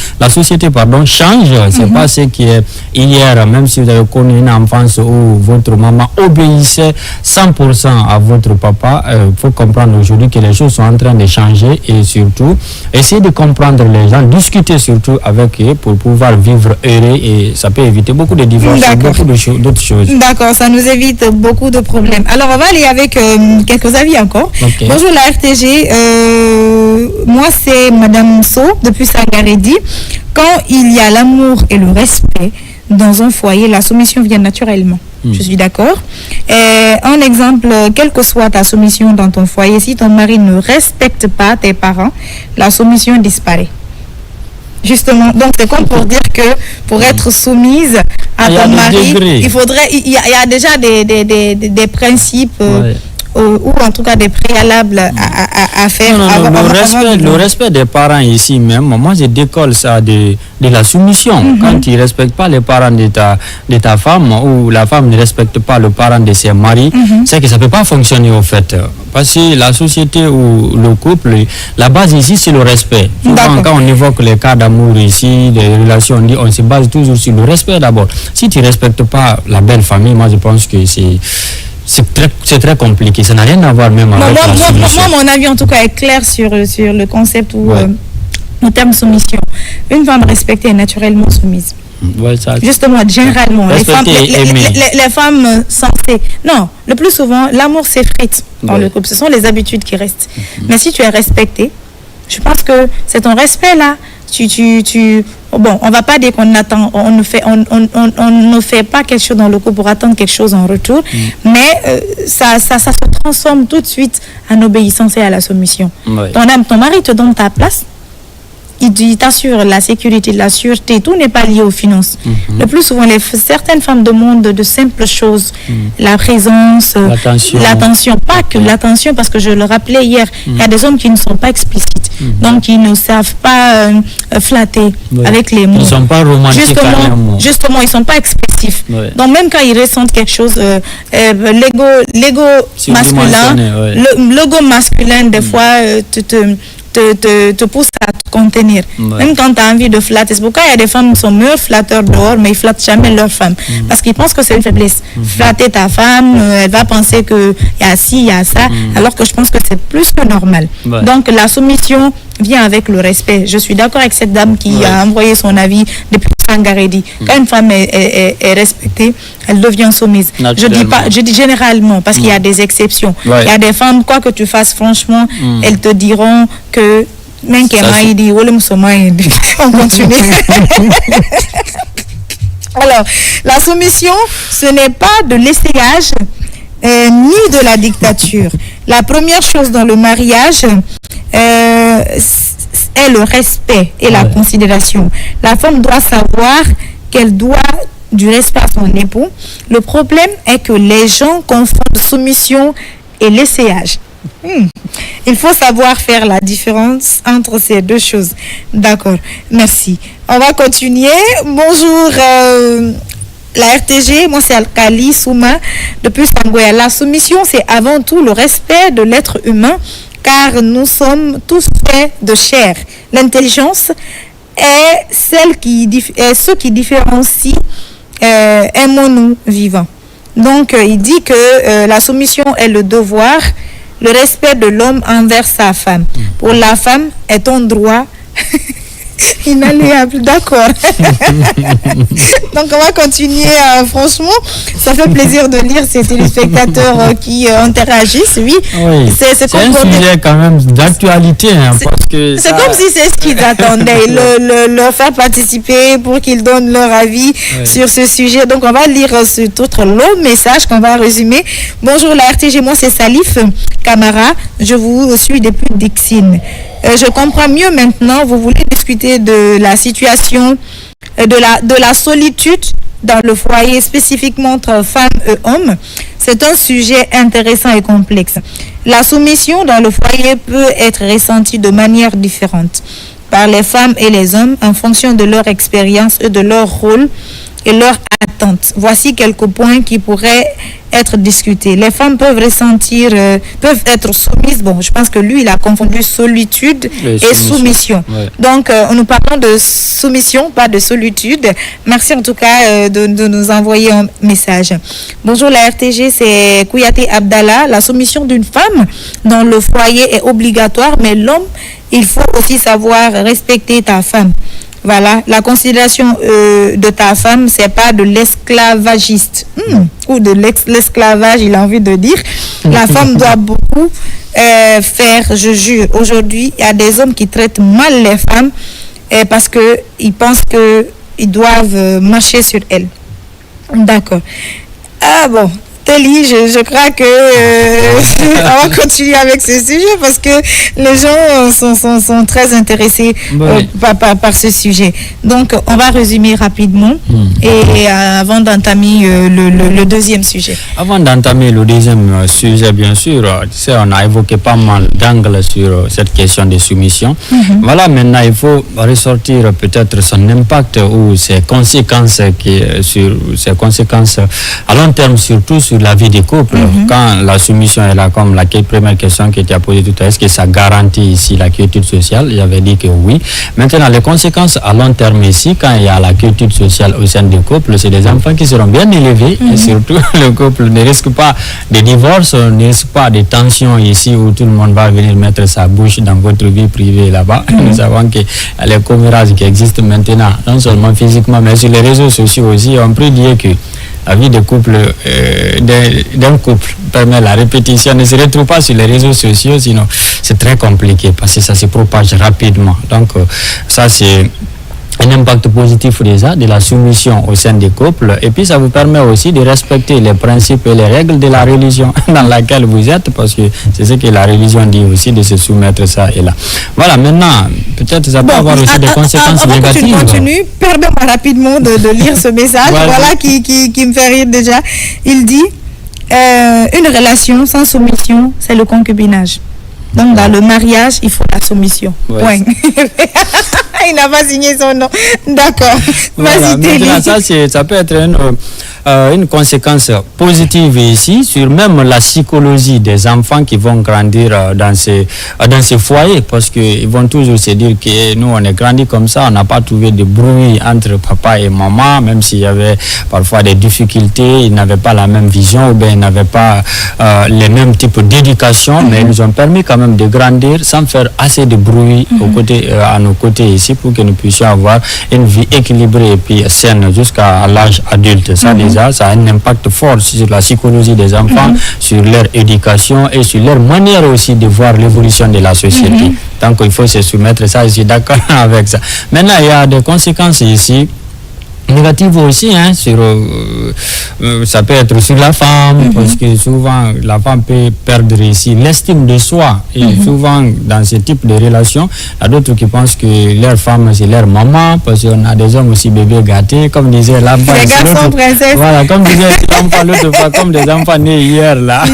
change. C'est pas ce qui est hier, même si vous avez connu une enfance où votre maman obéissait 100% à votre papa. Il faut comprendre aujourd'hui que les choses sont en train de changer et surtout, essayer de comprendre les gens, discuter surtout avec eux pour pouvoir vivre heureux, et ça peut éviter beaucoup de divorces, beaucoup d'autres choses. D'accord, ça nous évite beaucoup de problèmes. Alors on va aller avec quelques avis encore. Bonjour la RTG, moi c'est Madame So depuis Sangaredi. Quand il y a l'amour et le respect dans un foyer, la soumission vient naturellement. Je suis d'accord. Un exemple, quelle que soit ta soumission dans ton foyer, si ton mari ne respecte pas tes parents, la soumission disparaît. Justement, donc c'est comme pour dire que pour être soumise à ton mari, il y a déjà des principes ou en tout cas des préalables à faire. Le respect des parents ici même, moi je décolle ça de la soumission. Quand tu ne respectes pas les parents de ta femme, ou la femme ne respecte pas le parent de ses maris, c'est que ça ne peut pas fonctionner au fait. Parce que la société ou le couple, la base ici c'est le respect. Souvent quand on évoque les cas d'amour ici, les relations, on se base toujours sur le respect d'abord. Si tu ne respectes pas la belle famille, moi je pense que c'est très compliqué. Ça n'a rien à voir même avec la soumission. Moi, mon avis en tout cas est clair sur le concept ou le terme soumission. Une femme respectée est naturellement soumise. Justement, généralement, les femmes sensées. Non, le plus souvent, l'amour s'effrite dans le couple. Ce sont les habitudes qui restent. Mais si tu es respecté, je pense que c'est ton respect là. Bon, on va pas dire qu'on attend, on ne fait pas quelque chose dans le couple pour attendre quelque chose en retour, mais ça se transforme tout de suite en obéissance et à la soumission. Ton mari te donne ta place, il t'assure la sécurité, la sûreté, tout n'est pas lié aux finances. Le plus souvent, certaines femmes demandent de simples choses, la présence, l'attention, pas que l'attention, parce que je le rappelais hier, il y a des hommes qui ne sont pas explicites. Donc, ils ne savent pas flatter avec les mots. Ils ne sont pas romantiques. Justement, ils ne sont pas expressifs. Donc, même quand ils ressentent quelque chose, l'ego masculin, l'ego masculin, des fois, te pousse à te contenir. Même quand tu as envie de flatter. C'est pourquoi il y a des femmes qui sont meilleurs flatteurs dehors, mais ils ne flattent jamais leur femme. Parce qu'ils pensent que c'est une faiblesse. Flatter ta femme, elle va penser qu'il y a ci, il y a ça, alors que je pense que c'est plus que normal. Donc la soumission vient avec le respect. Je suis d'accord avec cette dame qui a envoyé son avis depuis Sangaredi. Quand une femme est respectée, elle devient soumise. Je dis généralement, parce qu'il y a des exceptions. Il y a des femmes, quoi que tu fasses, franchement, elles te diront que on continue. Alors, la soumission, ce n'est pas de l'essayage ni de la dictature. La première chose dans le mariage est le respect et la considération. La femme doit savoir qu'elle doit du respect à son époux. Le problème est que les gens confondent soumission et l'essayage. Il faut savoir faire la différence entre ces deux choses. D'accord, merci. On va continuer. Bonjour la RTG, moi c'est Alkali Souma depuis Sangoya. La soumission, c'est avant tout le respect de l'être humain, car nous sommes tous faits de chair. L'intelligence est ce qui différencie aimons-nous vivant. Donc, il dit que la soumission est le devoir, le respect de l'homme envers sa femme. Pour la femme est un droit inaliénable. D'accord. Donc, on va continuer. Franchement, ça fait plaisir de lire ces téléspectateurs qui interagissent. Oui, c'est un sujet quand même d'actualité. C'est comme si c'est ce qu'ils attendaient, leur faire participer pour qu'ils donnent leur avis sur ce sujet. Donc, on va lire cet autre long message qu'on va résumer. Bonjour la RTG, moi c'est Salif Camara. Je vous suis depuis Dixine. Je comprends mieux maintenant. Vous voulez discuter de la situation, de la solitude dans le foyer, spécifiquement entre femmes et hommes. C'est un sujet intéressant et complexe. La soumission dans le foyer peut être ressentie de manière différente par les femmes et les hommes en fonction de leur expérience et de leur rôle et leur attente. Voici quelques points qui pourraient être discutés. Les femmes peuvent peuvent être soumises. Bon, je pense que lui, il a confondu solitude et soumission. Ouais. Donc, nous parlons de soumission, pas de solitude. Merci en tout cas de nous envoyer un message. Bonjour la RTG, c'est Kouyaté Abdallah. La soumission d'une femme dans le foyer est obligatoire, mais l'homme, il faut aussi savoir respecter ta femme. Voilà, la considération de ta femme, c'est pas de l'esclavagiste ou de l'esclavage, il a envie de dire. La femme doit beaucoup faire, je jure. Aujourd'hui, il y a des hommes qui traitent mal les femmes parce qu'ils pensent qu'ils doivent marcher sur elles. D'accord. Ah bon. Téli, je crois que on va continuer avec ce sujet parce que les gens sont très intéressés par ce sujet. Donc, on va résumer rapidement et avant d'entamer le deuxième sujet. Avant d'entamer le deuxième sujet, bien sûr, on a évoqué pas mal d'angles sur cette question de soumission. Voilà, maintenant, il faut ressortir peut-être son impact ou ses conséquences à long terme, surtout sur la vie des couples. Quand la soumission est là, comme la première question qui était posée tout à l'heure, est-ce que ça garantit ici la quiétude sociale? J'avais dit que oui. Maintenant, les conséquences à long terme ici, quand il y a la quiétude sociale au sein du couple, c'est des enfants qui seront bien élevés et surtout le couple ne risque pas de divorce, ne risque pas de tensions ici où tout le monde va venir mettre sa bouche dans votre vie privée là-bas. Nous savons que les commérages qui existent maintenant, non seulement physiquement, mais sur les réseaux sociaux aussi, on peut dire que la vie de couple, d'un couple permet la répétition, ne se retrouve pas sur les réseaux sociaux, sinon c'est très compliqué parce que ça se propage rapidement. Donc ça c'est un impact positif déjà de la soumission au sein des couples, et puis ça vous permet aussi de respecter les principes et les règles de la religion dans laquelle vous êtes, parce que c'est ce que la religion dit aussi, de se soumettre ça et là. Voilà, maintenant, peut-être ça peut avoir aussi des conséquences négatives. Continue, permets-moi rapidement de lire ce message, voilà qui me fait rire déjà. Il dit, une relation sans soumission, c'est le concubinage. Donc, dans le mariage, il faut la soumission. Point. Il n'a pas signé son nom. D'accord. Voilà, ça peut être une conséquence positive ici sur même la psychologie des enfants qui vont grandir dans ces foyers, parce qu'ils vont toujours se dire que nous, on est grandi comme ça, on n'a pas trouvé de bruit entre papa et maman, même s'il y avait parfois des difficultés, ils n'avaient pas la même vision ou bien ils n'avaient pas les mêmes types d'éducation, mais ils nous ont permis quand même de grandir sans faire assez de bruit à nos côtés ici, pour que nous puissions avoir une vie équilibrée et puis saine jusqu'à l'âge adulte. Ça déjà, ça a un impact fort sur la psychologie des enfants, sur leur éducation et sur leur manière aussi de voir l'évolution de la société. Donc il faut se soumettre, ça, je suis d'accord avec ça. Maintenant, il y a des conséquences ici négative aussi, ça peut être sur la femme, parce que souvent la femme peut perdre ici l'estime de soi, et souvent dans ce type de relation, il y a d'autres qui pensent que leur femme c'est leur maman, parce qu'on a des hommes aussi bébés gâtés, comme disait l'enfant. Les garçons princesses. Voilà, comme disait l'enfant l'autre fois, comme des enfants nés hier là.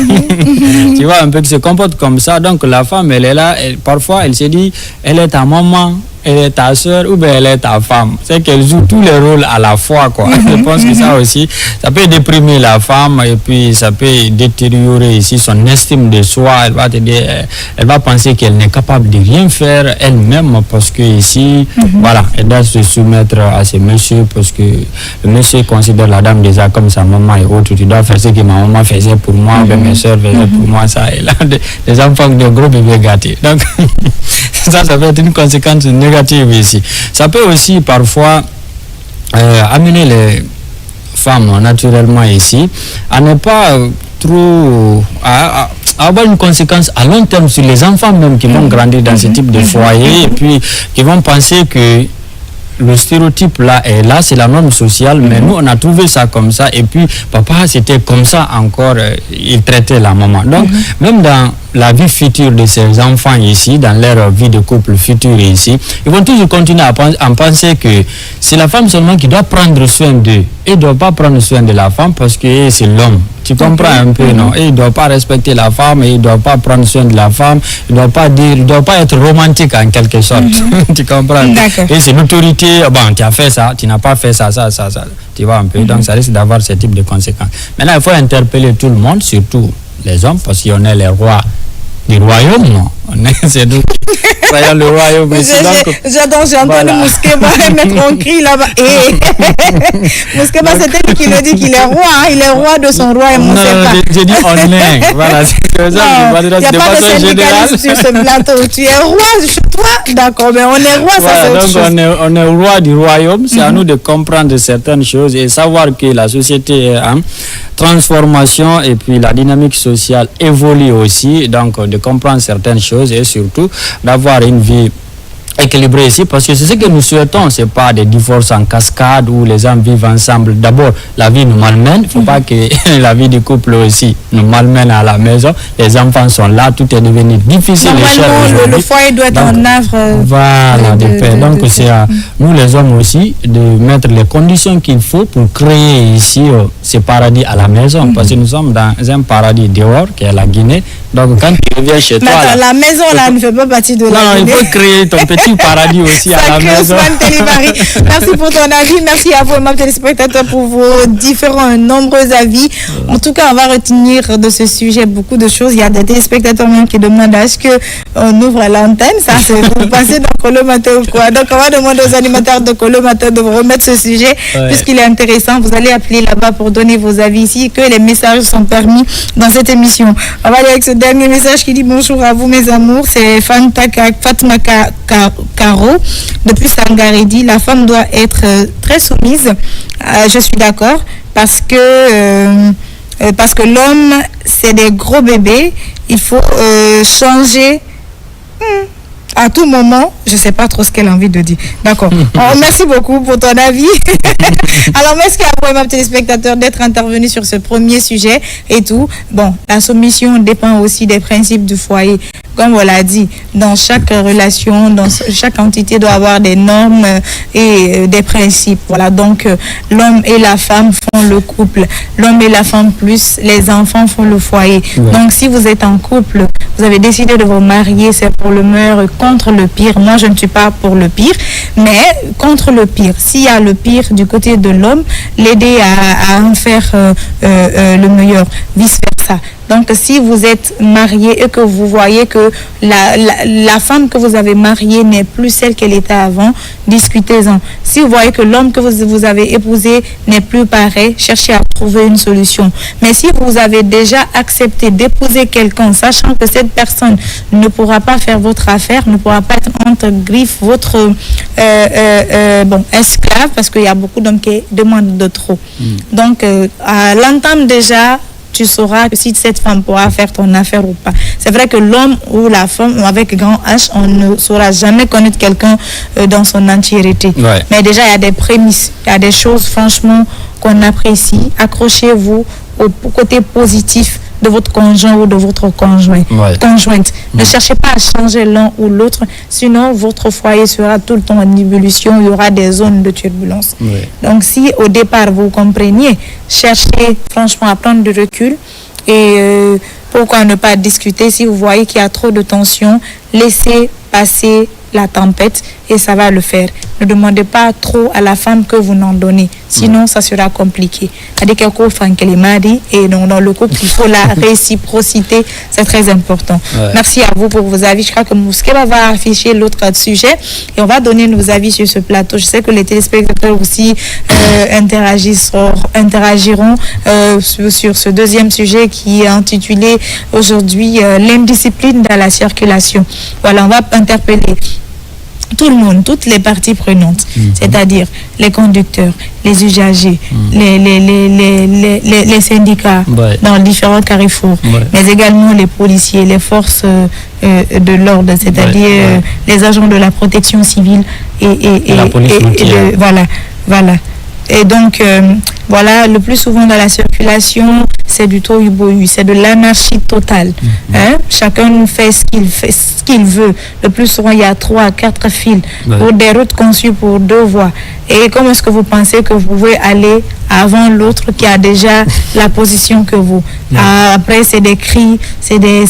Tu vois un peu qu'ils se comportent comme ça, donc la femme elle est là, parfois elle se dit, elle est ta maman. elle est ta soeur ou bien elle est ta femme. C'est qu'elle joue tous les rôles à la fois, quoi. Je pense que ça aussi, ça peut déprimer la femme et puis ça peut détériorer ici son estime de soi. Elle va te dire, elle va penser qu'elle n'est capable de rien faire elle-même parce que ici, voilà, elle doit se soumettre à ce monsieur parce que le monsieur considère la dame déjà comme sa maman et autres. Tu dois faire ce que ma maman faisait pour moi, ben mes soeurs faisaient pour moi, ça. Et là, des enfants, de gros bébés gâtés. Donc, ça peut être une conséquence négative ici. Ça peut aussi parfois amener les femmes naturellement ici à ne pas trop à avoir une conséquence à long terme sur les enfants même qui vont grandir dans ce type de foyer et puis qui vont penser que le stéréotype là est là, c'est la norme sociale, mais nous on a trouvé ça comme ça et puis papa c'était comme ça encore, il traitait la maman. Donc même dans la vie future de ces enfants ici, dans leur vie de couple future ici, ils vont toujours continuer à penser que c'est la femme seulement qui doit prendre soin d'eux. Et il ne doit pas prendre soin de la femme parce que c'est l'homme. Tu comprends un peu, non? Et il ne doit pas respecter la femme, et il ne doit pas prendre soin de la femme, il ne doit pas dire, il ne doit pas être romantique en quelque sorte. Tu comprends? Et c'est l'autorité, bon, tu as fait ça, tu n'as pas fait ça. Tu vois un peu, donc ça risque d'avoir ce type de conséquences. Maintenant, il faut interpeller tout le monde, surtout les hommes, parce qu'on est les rois du royaume, non? C'est nous qui voyons le royaume ici. J'entends Mouskeba mettre un cri là-bas. Mouskeba, c'est elle qui le dit qu'il est roi. Il est roi de son royaume. Non, j'ai dit on est. Voilà, c'est ça. Il n'y a pas de syndicaliste sur ce plateau. Tu es roi chez toi? D'accord, mais on est roi, ça c'est autre chose. On est roi du royaume. C'est à nous de comprendre certaines choses et savoir que la société est en transformation et puis la dynamique sociale évolue aussi. Donc, de comprendre certaines choses et surtout d'avoir une vie équilibré ici parce que c'est ce que nous souhaitons, c'est pas des divorces en cascade où les gens vivent ensemble. D'abord, la vie nous malmène, il ne faut pas que la vie du couple aussi nous malmène à la maison. Les enfants sont là, tout est devenu difficile. Normalement, le foyer doit être en œuvre. Voilà, de paix. Donc, c'est à nous les hommes aussi de mettre les conditions qu'il faut pour créer ici ce paradis à la maison parce que nous sommes dans un paradis dehors qui est la Guinée. Donc, quand tu reviens chez toi... Attends, la maison là ne fait pas partie de la Guinée. Non, il faut créer ton petit paradis aussi à la maison. Merci pour ton avis, merci à vous, mes téléspectateurs, pour vos différents nombreux avis. En tout cas, on va retenir de ce sujet beaucoup de choses. Il y a des téléspectateurs même qui demandent est-ce qu'on ouvre l'antenne. Ça, c'est vous passez dans Colo Matin ou quoi. Donc, on va demander aux animateurs de Colo Matin de vous remettre ce sujet puisqu'il est intéressant. Vous allez appeler là-bas pour donner vos avis ici, que les messages sont permis dans cette émission. On va aller avec ce dernier message qui dit bonjour à vous, mes amours. C'est Fatma Caro depuis Sangaredi. La femme doit être très soumise. Je suis d'accord parce que l'homme c'est des gros bébés. Il faut changer à tout moment. Je sais pas trop ce qu'elle a envie de dire. D'accord. Merci beaucoup pour ton avis. Alors, merci à vous, mes téléspectateurs, d'être intervenus sur ce premier sujet et tout. Bon, la soumission dépend aussi des principes du foyer. Comme on l'a dit, dans chaque relation, dans chaque entité doit avoir des normes et des principes. Voilà, donc l'homme et la femme font le couple. L'homme et la femme plus les enfants font le foyer. Ouais. Donc si vous êtes en couple, vous avez décidé de vous marier, c'est pour le meilleur contre le pire. Moi, je ne suis pas pour le pire, mais contre le pire. S'il y a le pire du côté de l'homme, l'aider à en faire le meilleur, vice-versa. Donc, si vous êtes marié et que vous voyez que la femme que vous avez mariée n'est plus celle qu'elle était avant, discutez-en. Si vous voyez que l'homme que vous avez épousé n'est plus pareil, cherchez à trouver une solution. Mais si vous avez déjà accepté d'épouser quelqu'un, sachant que cette personne ne pourra pas faire votre affaire, ne pourra pas être entre griffes votre esclave, parce qu'il y a beaucoup d'hommes qui demandent de trop. Donc, à l'entame déjà, tu sauras que si cette femme pourra faire ton affaire ou pas. C'est vrai que l'homme ou la femme, avec grand H, on ne saura jamais connaître quelqu'un dans son entièreté. Ouais. Mais déjà, il y a des prémices, il y a des choses, franchement, qu'on apprécie. Accrochez-vous au côté positif de votre conjoint ou de votre conjointe. Ne cherchez pas à changer l'un ou l'autre, sinon votre foyer sera tout le temps en ébullition, il y aura des zones de turbulence. Donc si au départ vous compreniez, cherchez franchement à prendre du recul et pourquoi ne pas discuter si vous voyez qu'il y a trop de tension, laissez passer la tempête et ça va le faire. Ne demandez pas trop à la femme que vous n'en donnez, sinon ça sera compliqué. Et donc dans le couple, il faut la réciprocité, c'est très important. Ouais. Merci à vous pour vos avis. Je crois que Mouskeba va afficher l'autre sujet et on va donner nos avis sur ce plateau. Je sais que les téléspectateurs aussi interagiront sur ce deuxième sujet qui est intitulé aujourd'hui l'indiscipline dans la circulation. Voilà, on va interpeller tout le monde, toutes les parties prenantes, c'est-à-dire les conducteurs, les usagers, les syndicats dans différents carrefours, mais également les policiers, les forces de l'ordre, c'est-à-dire les agents de la protection civile et la police routière. Voilà. Et donc, voilà, le plus souvent dans la circulation, c'est du tohu-bohu, c'est de l'anarchie totale. Chacun fait ce qu'il veut. Le plus souvent, il y a 3 à 4 fils pour des routes conçues pour 2 voies. Et comment est-ce que vous pensez que vous pouvez aller avant l'autre qui a déjà la position que vous? Après, c'est des cris, c'est des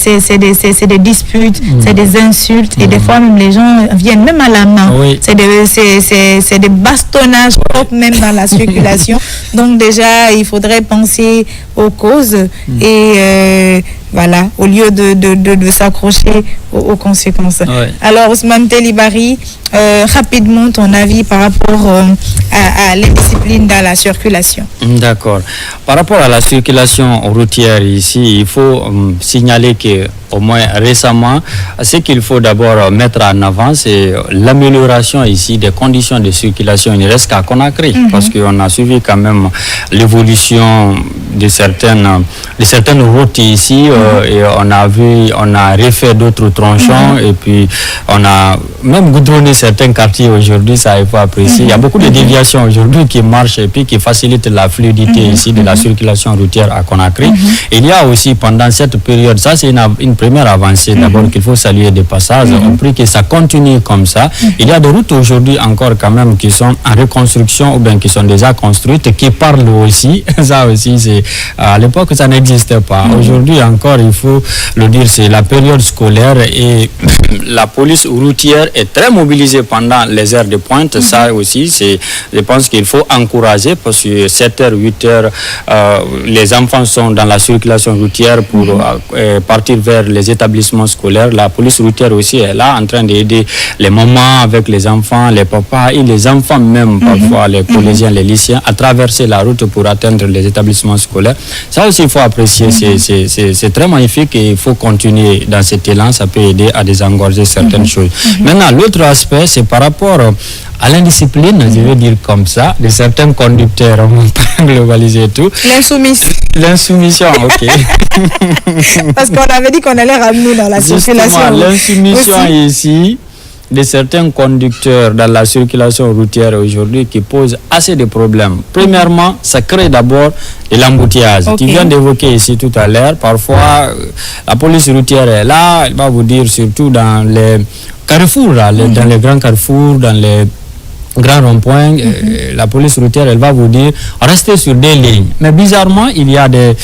disputes, c'est des insultes. Et des fois, même les gens viennent même à la main. C'est des bastonnages propres même dans la circulation. Donc déjà, il faudrait penser aux causes et voilà, au lieu de s'accrocher aux conséquences. Alors, Ousmane Telibari, rapidement ton avis par rapport à l'indiscipline dans la circulation. D'accord. Par rapport à la circulation routière ici, il faut signaler que au moins récemment, ce qu'il faut d'abord mettre en avant, c'est l'amélioration ici des conditions de circulation. Il ne reste qu'à Conakry, parce qu'on a suivi quand même l'évolution de certaines routes ici, et on a refait d'autres tronçons, et puis on a même goudronné certains quartiers aujourd'hui, ça il faut apprécier. Il y a beaucoup de déviations aujourd'hui qui marchent et puis qui facilitent la fluidité ici de la circulation routière à Conakry. Il y a aussi pendant cette période, ça c'est une première avancée d'abord qu'il faut saluer de passage. On prie que ça continue comme ça. Il y a des routes aujourd'hui encore quand même qui sont en reconstruction ou bien qui sont déjà construites, qui parlent aussi. Ça aussi, c'est à l'époque ça n'existait pas. Aujourd'hui encore, il faut le dire, c'est la période scolaire et la police routière est très mobilisée pendant les heures de pointe. Ça aussi, je pense qu'il faut encourager parce que 7h, 8h, les enfants sont dans la circulation routière pour partir vers les établissements scolaires. La police routière aussi est là en train d'aider les mamans avec les enfants, les papas et les enfants même, parfois les collégiens, les lycéens, à traverser la route pour atteindre les établissements scolaires. Ça aussi, il faut apprécier. C'est très magnifique et il faut continuer dans cet élan. Ça peut aider à désengorger certaines choses. Maintenant, l'autre aspect, c'est par rapport à l'indiscipline, je veux dire comme ça, de certains conducteurs, on peut globaliser tout. L'insoumission, ok. Parce qu'on avait dit qu'on allait ramener dans la circulation. L'insoumission ici de certains conducteurs dans la circulation routière aujourd'hui qui posent assez de problèmes. Premièrement, ça crée d'abord de l'embouteillage. Tu viens d'évoquer ici tout à l'heure, parfois la police routière est là, elle va vous dire surtout dans les carrefours, dans les grands carrefours, dans les grands ronds-points, la police routière, elle va vous dire restez sur des lignes. Mais bizarrement, il y a des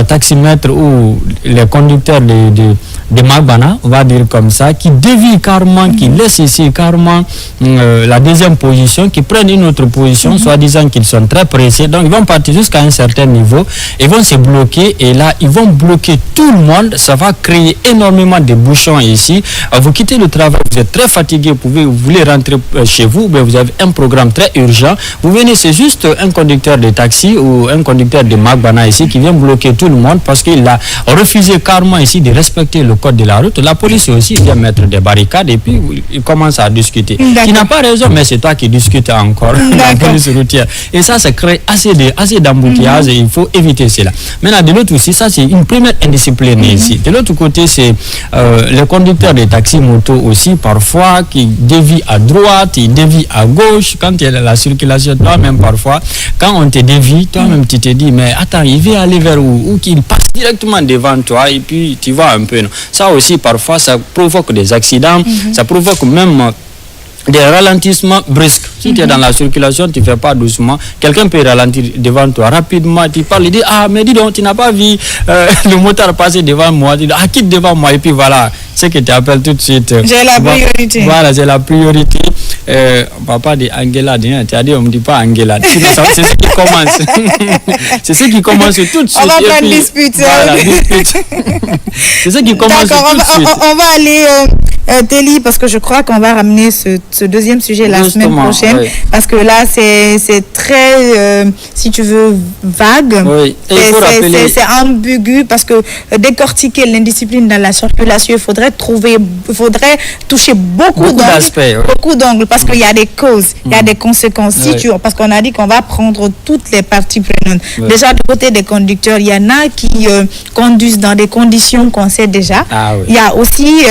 taximètres ou les conducteurs de Magbana, on va dire comme ça, qui dévient carrément, qui laissent ici carrément la deuxième position, qui prennent une autre position, soi-disant qu'ils sont très pressés. Donc ils vont partir jusqu'à un certain niveau, ils vont se bloquer et là, ils vont bloquer tout le monde. Ça va créer énormément de bouchons ici. Vous quittez le travail, vous êtes très fatigué, vous voulez rentrer chez vous, mais vous avez un programme très urgent. Vous venez, c'est juste un conducteur de taxi ou un conducteur de Magbana ici qui vient bloquer tout le monde parce qu'il a refusé carrément ici de respecter le code de la route. La police aussi vient mettre des barricades et puis il commence à discuter. Tu n'as pas raison, mais c'est toi qui discutes encore, la police routière. Et ça crée assez d'embouteillages et il faut éviter cela. Maintenant, de l'autre aussi, ça c'est une première indiscipline ici. De l'autre côté, c'est les conducteurs de taxi moto aussi, parfois, qui dévient à droite, ils dévient à gauche. Quand il y a la circulation, toi-même, parfois, quand on te dévie, toi-même, tu te dis, mais attends, il veut aller vers où? Ou qu'il passe directement devant toi et puis tu vas un peu. Non? Ça aussi, parfois, ça provoque des accidents, ça provoque même des ralentissements brusques. Si tu es dans la circulation, tu ne fais pas doucement. Quelqu'un peut ralentir devant toi rapidement. Tu parles, il dit, ah, mais dis donc, tu n'as pas vu le motard passer devant moi. Tu dis, ah, quitte devant moi. Et puis voilà, ceux qui t'appellent tout de suite. J'ai la priorité. Voilà, c'est la priorité. Papa dit Angela, tu as dit, on ne me dit pas Angela. C'est ce qui commence. C'est ce qui commence tout de suite. On va pas disputer. Voilà, dispute. C'est ce qui commence tout de suite. On va aller, Téli, parce que je crois qu'on va ramener ce deuxième sujet la semaine prochaine. Oui. Parce que là, c'est très, si tu veux, vague. Oui. C'est ambigu parce que décortiquer l'indiscipline dans la circulation, il faudrait toucher beaucoup d'aspects. Oui. Beaucoup d'angles parce qu'il y a des causes, il y a des conséquences. Parce qu'on a dit qu'on va prendre toutes les parties prenantes. Oui. Déjà, du côté des conducteurs, il y en a qui conduisent dans des conditions qu'on sait déjà. Oui. Il y a aussi...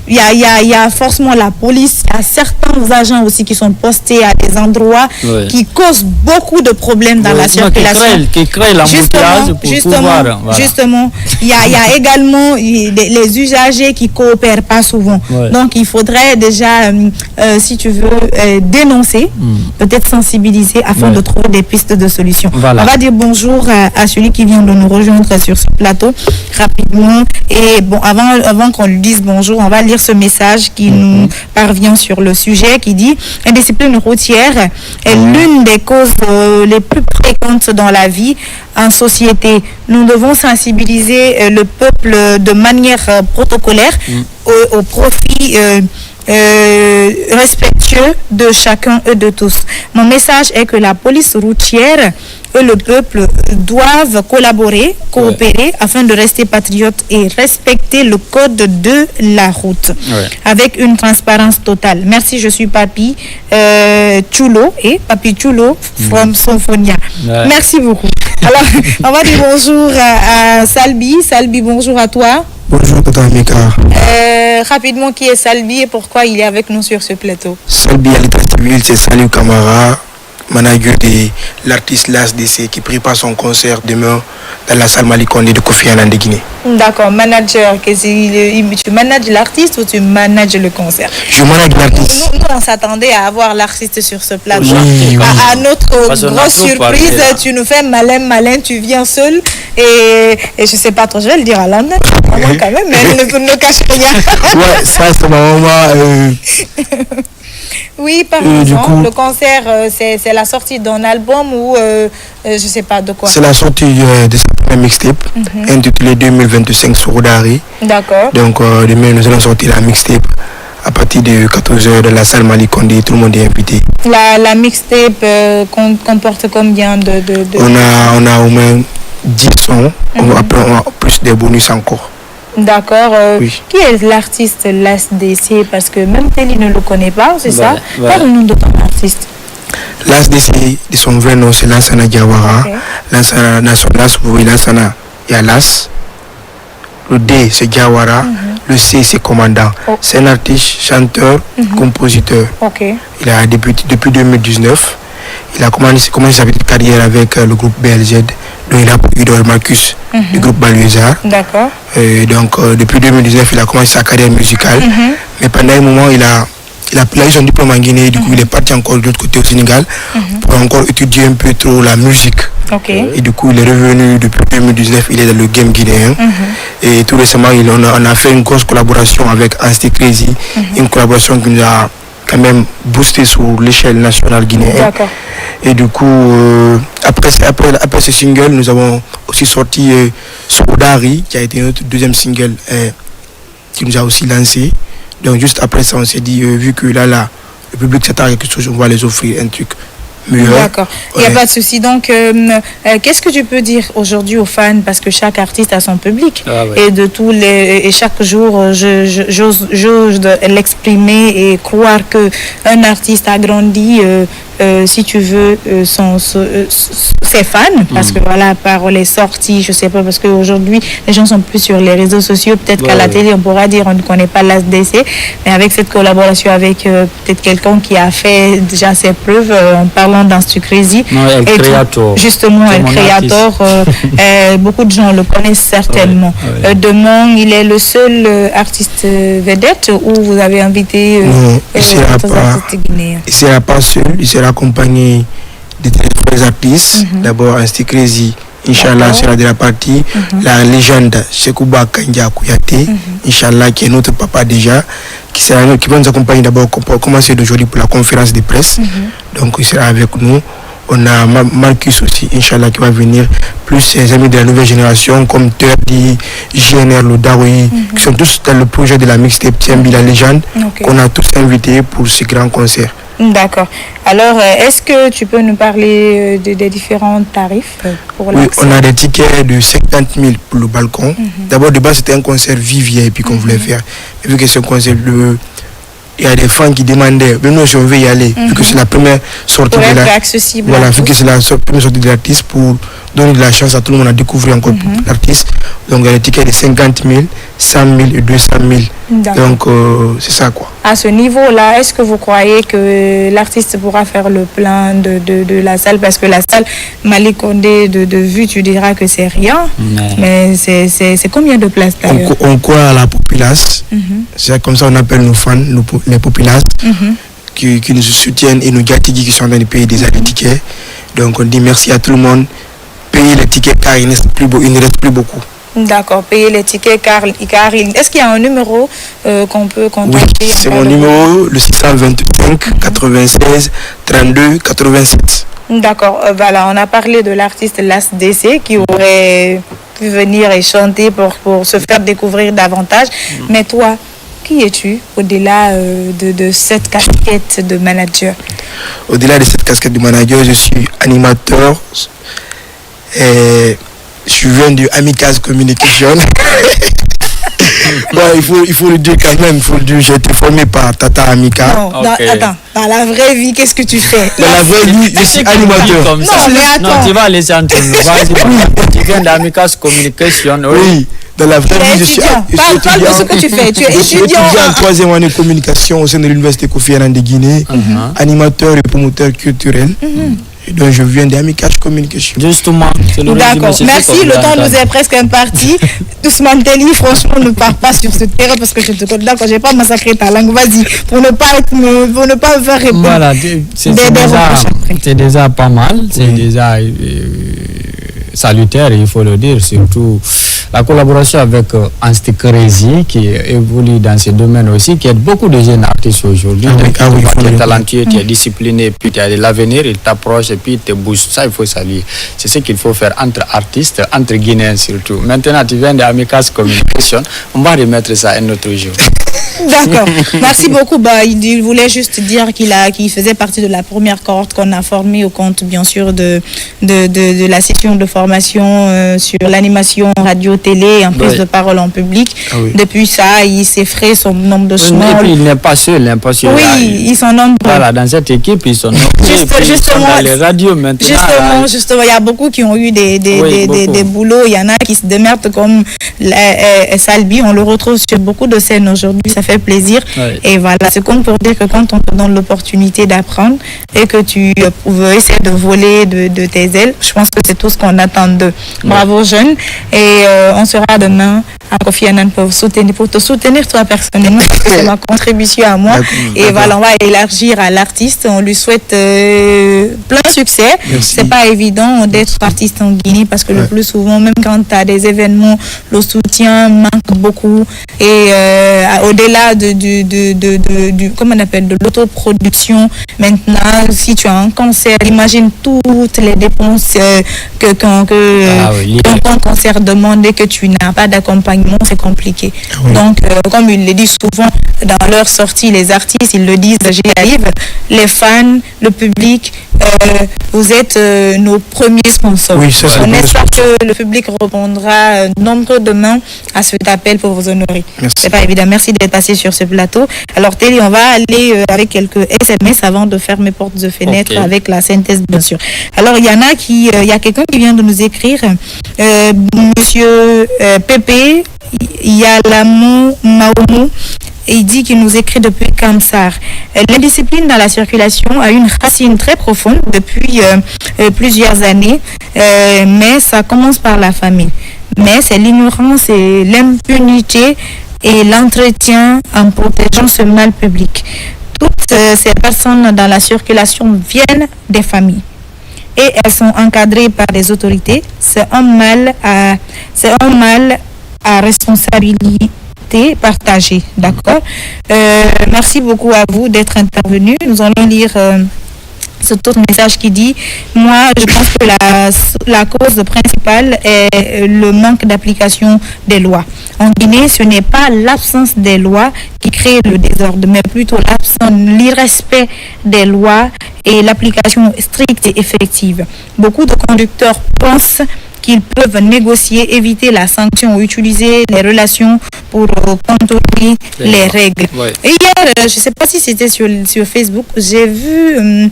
Il y a forcément la police, il y a certains agents aussi qui sont postés à des endroits qui causent beaucoup de problèmes dans la circulation. Qui créent l'embouteillage pour pouvoir... Voilà. Justement, il y a également les usagers qui coopèrent pas souvent. Donc, il faudrait déjà, si tu veux, dénoncer, peut-être sensibiliser afin de trouver des pistes de solutions. Voilà. On va dire bonjour à celui qui vient de nous rejoindre sur ce plateau rapidement. Et bon, avant qu'on lui dise bonjour, on va lire ce message qui nous parvient sur le sujet qui dit « Indiscipline routière est l'une des causes les plus fréquentes dans la vie en société. Nous devons sensibiliser le peuple de manière protocolaire au profit respectueux de chacun et de tous. Mon message est que la police routière et le peuple doivent coopérer afin de rester patriotes et respecter le code de la route avec une transparence totale. Merci, je suis Papi Chulo et Papi Chulo from Symphonia. Merci beaucoup. Alors, on va dire bonjour à Salbi. Salbi, bonjour à toi. Bonjour, Tata Mika. Rapidement, qui est Salbi et pourquoi il est avec nous sur ce plateau? Salbi à l'état civil, c'est Salou Kamara, manager de l'artiste LASDC qui prépare son concert demain dans la salle Mali Kondé de Kofi Annan de Guinée. D'accord, manager, tu manages l'artiste ou tu manages le concert? Je manage l'artiste. Nous, on s'attendait à avoir l'artiste sur ce plateau. Oui. À notre grosse surprise, tu nous fais malin, tu viens seul et je sais pas trop, je vais le dire à l'antenne, quand même, mais elle ne cache rien. Ouais, ça c'est ma maman. Oui, par exemple, le concert, c'est la sortie d'un album ou je sais pas de quoi. C'est la sortie de ce premier mixtape intitulé 2025 sur Rodari. D'accord. Donc demain nous allons sortir la mixtape à partir de 14h de la salle Mali Kondé, tout le monde est invité. La mixtape comporte combien de... On a au moins 10 sons, après on a plus des bonus encore. D'accord. Oui. Qui est l'artiste LASDC? Parce que même Téli ne le connaît pas, c'est ça? Parle-nous de ton artiste. LASDC, de son vrai nom, c'est Lansana Diawara. Lansana, Lansana, il y a Las. Le D, c'est Diawara. Le C, c'est Commandant. C'est un artiste, chanteur, compositeur. Il a débuté depuis 2019. Il a commencé sa petite carrière avec le groupe BLZ, dont il a pour idole Marcus, du groupe Baluezard. D'accord. Donc depuis 2019, il a commencé sa carrière musicale. Mais pendant un moment, il a eu son diplôme en Guinée. Du coup, il est parti encore de l'autre côté au Sénégal pour encore étudier un peu trop la musique. Et du coup, il est revenu depuis 2019. Il est dans le game guinéen. Et tout récemment, on a fait une grosse collaboration avec Ansti Crazy. Une collaboration qui nous a quand même boosté sur l'échelle nationale guinéenne. D'accord. Et du coup, après ce single, nous avons aussi sorti Soudari, qui a été notre deuxième single qui nous a aussi lancé. Donc juste après ça, on s'est dit, vu que là, le public s'attend à quelque chose, on va les offrir un truc mieux. D'accord, il n'y a pas de souci. Donc, qu'est-ce que tu peux dire aujourd'hui aux fans? Parce que chaque artiste a son public. Et chaque jour, j'ose l'exprimer et croire qu'un artiste a grandi, si tu veux, ses fans. Parce que voilà, par les sorties, je sais pas, parce qu'aujourd'hui, les gens sont plus sur les réseaux sociaux. Peut-être qu'à la télé, on pourra dire on ne connaît pas l'ASDC. Mais avec cette collaboration avec peut-être quelqu'un qui a fait déjà ses preuves en parlant d'Instu Crazy. Justement, El Creator. Beaucoup de gens le connaissent certainement. Demain, il est le seul artiste vedette où vous avez invité d'autres artistes guinéens. Il ne sera pas seul, il sera accompagné de très artistes. D'abord, Insti Crazy, Inch'Allah, sera de la partie. La légende Sekouba Kandia Kouyaté, Inch'Allah, qui est notre papa déjà, qui va nous accompagner d'abord pour commencer d'aujourd'hui pour la conférence de presse. Donc, il sera avec nous. On a Marcus aussi, Inch'Allah, qui va venir, plus ses amis de la nouvelle génération, comme Terdi, JNR, Lodawi, qui sont tous dans le projet de la mixtape Tiambi, la légende, qu'on a tous invités pour ce grand concert. D'accord. Alors, est-ce que tu peux nous parler des différents tarifs pour l'accès? Oui, on a des tickets de 50 000 pour le balcon. D'abord, de base, c'était un concert VIP qu'on voulait faire. Et vu que c'est un concert, il y a des fans qui demandaient, mais nous, si on veut y aller, vu que c'est la première sortie pour de être accessible. Voilà, vu que c'est la première sortie de l'artiste, pour donner de la chance à tout le monde à découvrir encore l'artiste. Donc, il y a des tickets de 50 000, 100 000 et 200 000. Donc, c'est ça, quoi. À ce niveau-là, est-ce que vous croyez que l'artiste pourra faire le plein de la salle? Parce que la salle, Malick Condé, de vue, tu diras que c'est rien. Mais c'est combien de places d'ailleurs? On croit à la populace. C'est comme ça on appelle nos fans, les populaces, qui nous soutiennent et nous gatiguent, qui sont dans les pays des tickets. Donc, on dit merci à tout le monde. Payez les tickets car il ne reste plus beaucoup. D'accord, payer les tickets car est-ce qu'il y a un numéro qu'on peut contacter? Oui, c'est mon numéro, le 625 96 32 87. D'accord, voilà, on a parlé de l'artiste Las DC qui aurait pu venir et chanter pour se faire découvrir davantage. Mais toi, qui es-tu au-delà de cette casquette de manager? Au-delà de cette casquette de manager, je suis animateur. Et je viens du Amicaz Communication. Bon, il faut le dire quand même, j'ai été formé par Tata Amika. Non, attends, dans la vraie vie, qu'est-ce que tu fais? Dans la vraie vie, je suis animateur. Non, mais attends. Non, tu vas laisser entre nous. Vas-y, tu viens d'Amicaz Communication. Oui, dans la vraie vie, je suis étudiant. Parle de ce que tu fais. Tu es étudiant en troisième année de communication au sein de l'Université Kofi Annan de Guinée, animateur et promoteur culturel. Et donc je viens d'Amicaz Communication. Justement, d'accord, merci, le temps nous est presque imparti. Ousmane Telli, franchement, ne pars pas sur ce terrain parce que je te connais, d'accord, je n'ai pas massacré ta langue. Vas-y, pour ne pas me faire répondre. Voilà, c'est déjà pas mal, c'est déjà salutaire, il faut le dire, surtout la collaboration avec Ansti Kerezi qui évolue dans ce domaine aussi, qui aide beaucoup de jeunes artistes aujourd'hui. Tu es talentueux, tu es discipliné, puis tu as de l'avenir, il t'approche et puis il te booste. Ça, il faut saluer. C'est ce qu'il faut faire entre artistes, entre Guinéens surtout. Maintenant, tu viens d'Amicaz Communication, on va remettre ça un autre jour. D'accord, merci beaucoup. Il voulait juste dire qu'il faisait partie de la première cohorte qu'on a formée au compte, bien sûr, de la session de formation sur l'animation radio-télé en prise de parole en public. Depuis ça, il s'est fait son nombre de small. Et puis, il n'est pas seul. Oui, ils sont nombreux. Voilà, dans cette équipe, ils sont nombreux. Justement, dans les radios maintenant. Justement, il y a beaucoup qui ont eu des boulots. Il y en a qui se démerdent comme Salbi. On le retrouve sur beaucoup de scènes aujourd'hui. Ça fait plaisir. Et voilà, c'est comme pour dire que quand on te donne l'opportunité d'apprendre et que tu veux essayer de voler de tes ailes, je pense que c'est tout ce qu'on attend d'eux. Bravo jeunes. Et on sera demain à Kofi Annan pour te soutenir toi personnellement, parce que c'est ma contribution à moi. Et voilà, on va élargir à l'artiste. On lui souhaite plein de succès. C'est pas évident d'être artiste en Guinée parce que le plus souvent, même quand tu as des événements, le soutien manque beaucoup. Et au-delà comment on appelle, de l'autoproduction, maintenant, si tu as un concert, imagine toutes les dépenses que ton concert demande et que tu n'as pas d'accompagnement, c'est compliqué. Donc, comme ils le disent souvent dans leur sortie, les artistes, ils le disent, j'y arrive, les fans, le public, vous êtes nos premiers sponsors. On espère que le public répondra nombreux demain à cet appel pour vous honorer. C'est pas évident. Merci d'être passé sur ce plateau. Alors Telly, on va aller avec quelques SMS avant de faire mes portes de fenêtre avec la synthèse, bien sûr. Alors il y a quelqu'un qui vient de nous écrire, Monsieur Pépé Yalamou Maoumou. Et il dit qu'il nous écrit depuis Kamsar. L'indiscipline dans la circulation a une racine très profonde depuis plusieurs années, mais ça commence par la famille. Mais c'est l'ignorance et l'impunité et l'entretien en protégeant ce mal public. Toutes ces personnes dans la circulation viennent des familles. et elles sont encadrées par les autorités, c'est un mal à responsabilité partagée. D'accord. Merci beaucoup à vous d'être intervenu. Nous allons lire cet autre message qui dit: moi, je pense que la cause principale est le manque d'application des lois. En Guinée, ce n'est pas l'absence des lois qui crée le désordre, mais plutôt l'irrespect des lois et l'application stricte et effective. Beaucoup de conducteurs pensent qu'ils peuvent négocier, éviter la sanction ou utiliser les relations pour contourner les règles. Ouais. Et hier, je ne sais pas si c'était sur Facebook, j'ai vu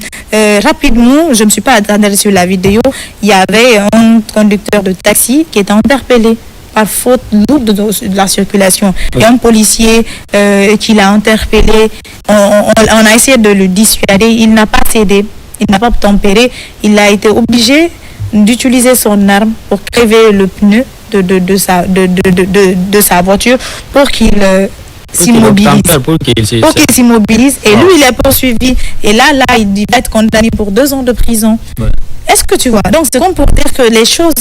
rapidement, je ne me suis pas attardée sur la vidéo, il y avait un conducteur de taxi qui était interpellé par faute lourde de la circulation. Oui. Et un policier qui l'a interpellé, on a essayé de le dissuader, il n'a pas cédé, il n'a pas tempéré, il a été obligé d'utiliser son arme pour crever le pneu de sa voiture pour qu'il s'immobilise. Pour qu'il s'immobilise. Et lui, il est poursuivi. Et là, il va être condamné pour 2 ans de prison. Ouais. Est-ce que tu vois? Donc, c'est comme pour dire que les choses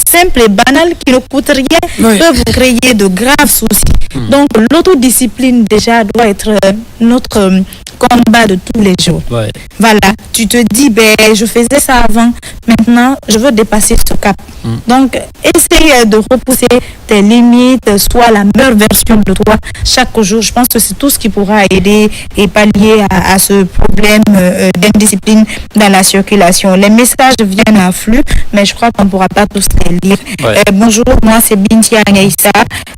simples et banales qui ne coûtent rien peuvent créer de graves soucis. Donc, l'autodiscipline, déjà, doit être notre combat de tous les jours. Ouais. Voilà, tu te dis, je faisais ça avant, maintenant, je veux dépasser ce cap. Donc, essaye de repousser tes limites, soit la meilleure version de toi chaque jour. Je pense que c'est tout ce qui pourra aider et pallier à ce problème d'indiscipline dans la circulation. Les messages viennent à flux, mais je crois qu'on ne pourra pas tous les lire. Ouais. Bonjour, moi c'est Bintia Ngaïssa.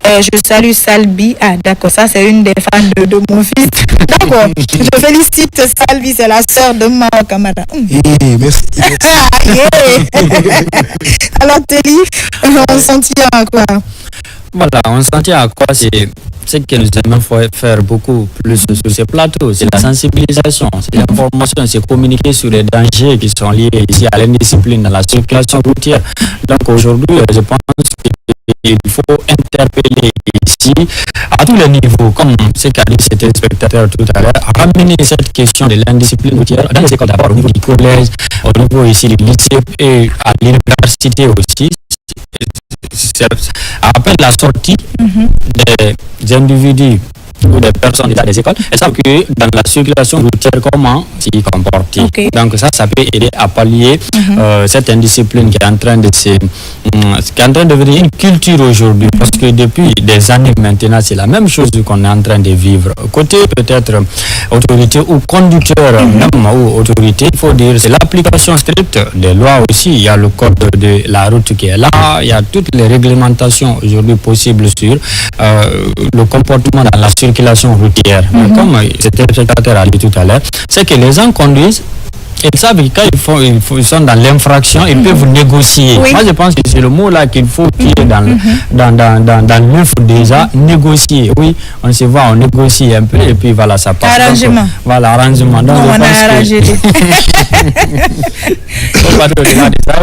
Je salue Salbi. Ah, d'accord, ça c'est une des fans de mon fils. D'accord, je félicite Salbi, c'est la sœur de ma camarade. Merci. Alors, Téli, on s'en tient à quoi? Voilà, on s'en tient à quoi? C'est ce que nous aimons faire beaucoup plus sur ces plateaux, c'est la sensibilisation, c'est l'information, c'est communiquer sur les dangers qui sont liés ici à l'indiscipline dans la circulation routière. Donc aujourd'hui, je pense qu'il faut interpeller ici à tous les niveaux, comme ce qu'a dit cet spectateur tout à l'heure, ramener cette question de l'indiscipline routière dans les écoles d'abord, au niveau du collège, au niveau ici du lycée et à l'université aussi. Après la sortie des individus ou des personnes des écoles, elles savent que dans la circulation routière, comment s'y comporter. Okay. Donc ça peut aider à pallier cette indiscipline qui est en train de devenir une culture aujourd'hui, parce que depuis des années maintenant, c'est la même chose qu'on est en train de vivre. Côté peut-être autorité ou conducteur, même ou autorité, il faut dire c'est l'application stricte des lois aussi. Il y a le code de la route qui est là, il y a toutes les réglementations aujourd'hui possibles sur le comportement dans la circulation routière. Mais comme c'était le spectateur a dit tout à l'heure, c'est que les gens conduisent, ils savent que quand ils sont dans l'infraction, ils peuvent négocier. Oui. Moi, je pense que c'est le mot là qu'il faut qu'il y ait dans l'œuf déjà, négocier. Oui, on se voit, on négocie un peu et puis voilà, ça passe. Arrangement. Donc, voilà, arrangement. Donc, on a arrangé.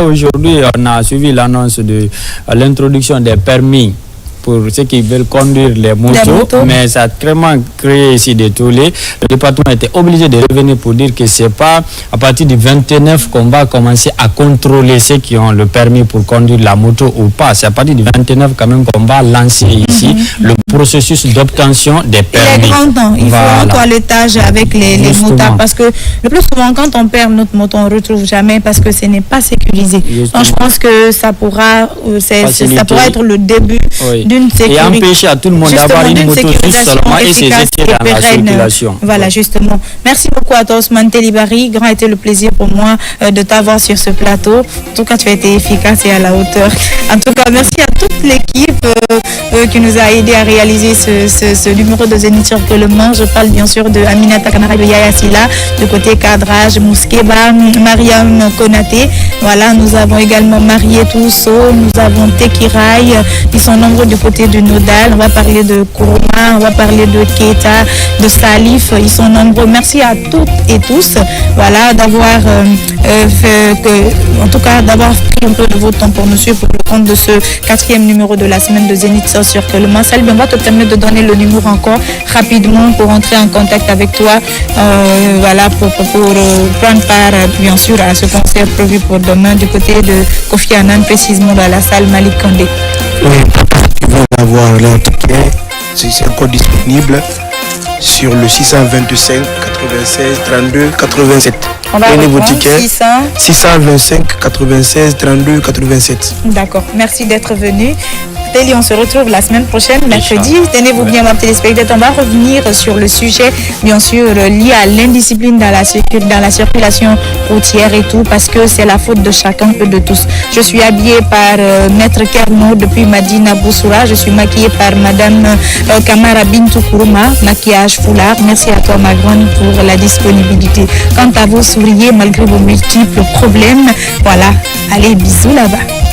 Aujourd'hui, on a suivi l'annonce de l'introduction des permis pour ceux qui veulent conduire les motos, mais ça a vraiment créé ici des tollés. Le département était obligé de revenir pour dire que c'est pas à partir du 29 qu'on va commencer à contrôler ceux qui ont le permis pour conduire la moto ou pas. C'est à partir du 29 quand même qu'on va lancer ici le processus d'obtention des permis. Il est grand temps. Il faut un toilettage avec les motards, parce que le plus souvent quand on perd notre moto, on ne retrouve jamais parce que ce n'est pas sécurisé. Donc je pense que ça pourra être le début d'une sécurité. Et empêcher à tout le monde d'avoir une moto juste seulement et c'est dans la circulation. Voilà, justement. Merci beaucoup à toi, Ousmane Telibari. Grand était le plaisir pour moi de t'avoir sur ce plateau. En tout cas, tu as été efficace et à la hauteur. En tout cas, merci à toute l'équipe qui nous a aidé à réaliser ce numéro de Zénith sur Le Mans. Je parle bien sûr de Aminata Kamara, de Yaya Silla, du côté cadrage, Mouskeba, Mariam Konaté. Voilà, nous avons également Marié Tousso, nous avons Tekirai. Ils sont nombreux du côté de Nodal, on va parler de Kourouma, on va parler de Keita, de Salif. Ils sont nombreux. Merci à toutes et tous, voilà, d'avoir en tout cas, d'avoir pris un peu de votre temps pour nous suivre pour le compte de ce 4e numéro de la semaine de Zénith sur le Salif, on va te permettre de donner le numéro encore rapidement pour entrer en contact avec toi, voilà, pour prendre part, bien sûr, à ce concert prévu pour demain du côté de Kofi Annan, précisément dans la salle Malik Kandé. Oui, tu vas avoir leur ticket, c'est encore disponible sur le 625 96 32 87. On va prenez vos tickets. 625 96 32 87. D'accord, merci d'être venu. On se retrouve la semaine prochaine, mercredi. Tenez-vous bien, ma téléspectateur. On va revenir sur le sujet, bien sûr, lié à l'indiscipline dans la circulation routière et tout, parce que c'est la faute de chacun et de tous. Je suis habillée par Maître Kerno depuis Madina Boussoura. Je suis maquillée par Madame Kamara Bintou Kourouma, maquillage foulard. Merci à toi, ma grande, pour la disponibilité. Quant à vous, souriez malgré vos multiples problèmes. Voilà, allez, bisous là-bas.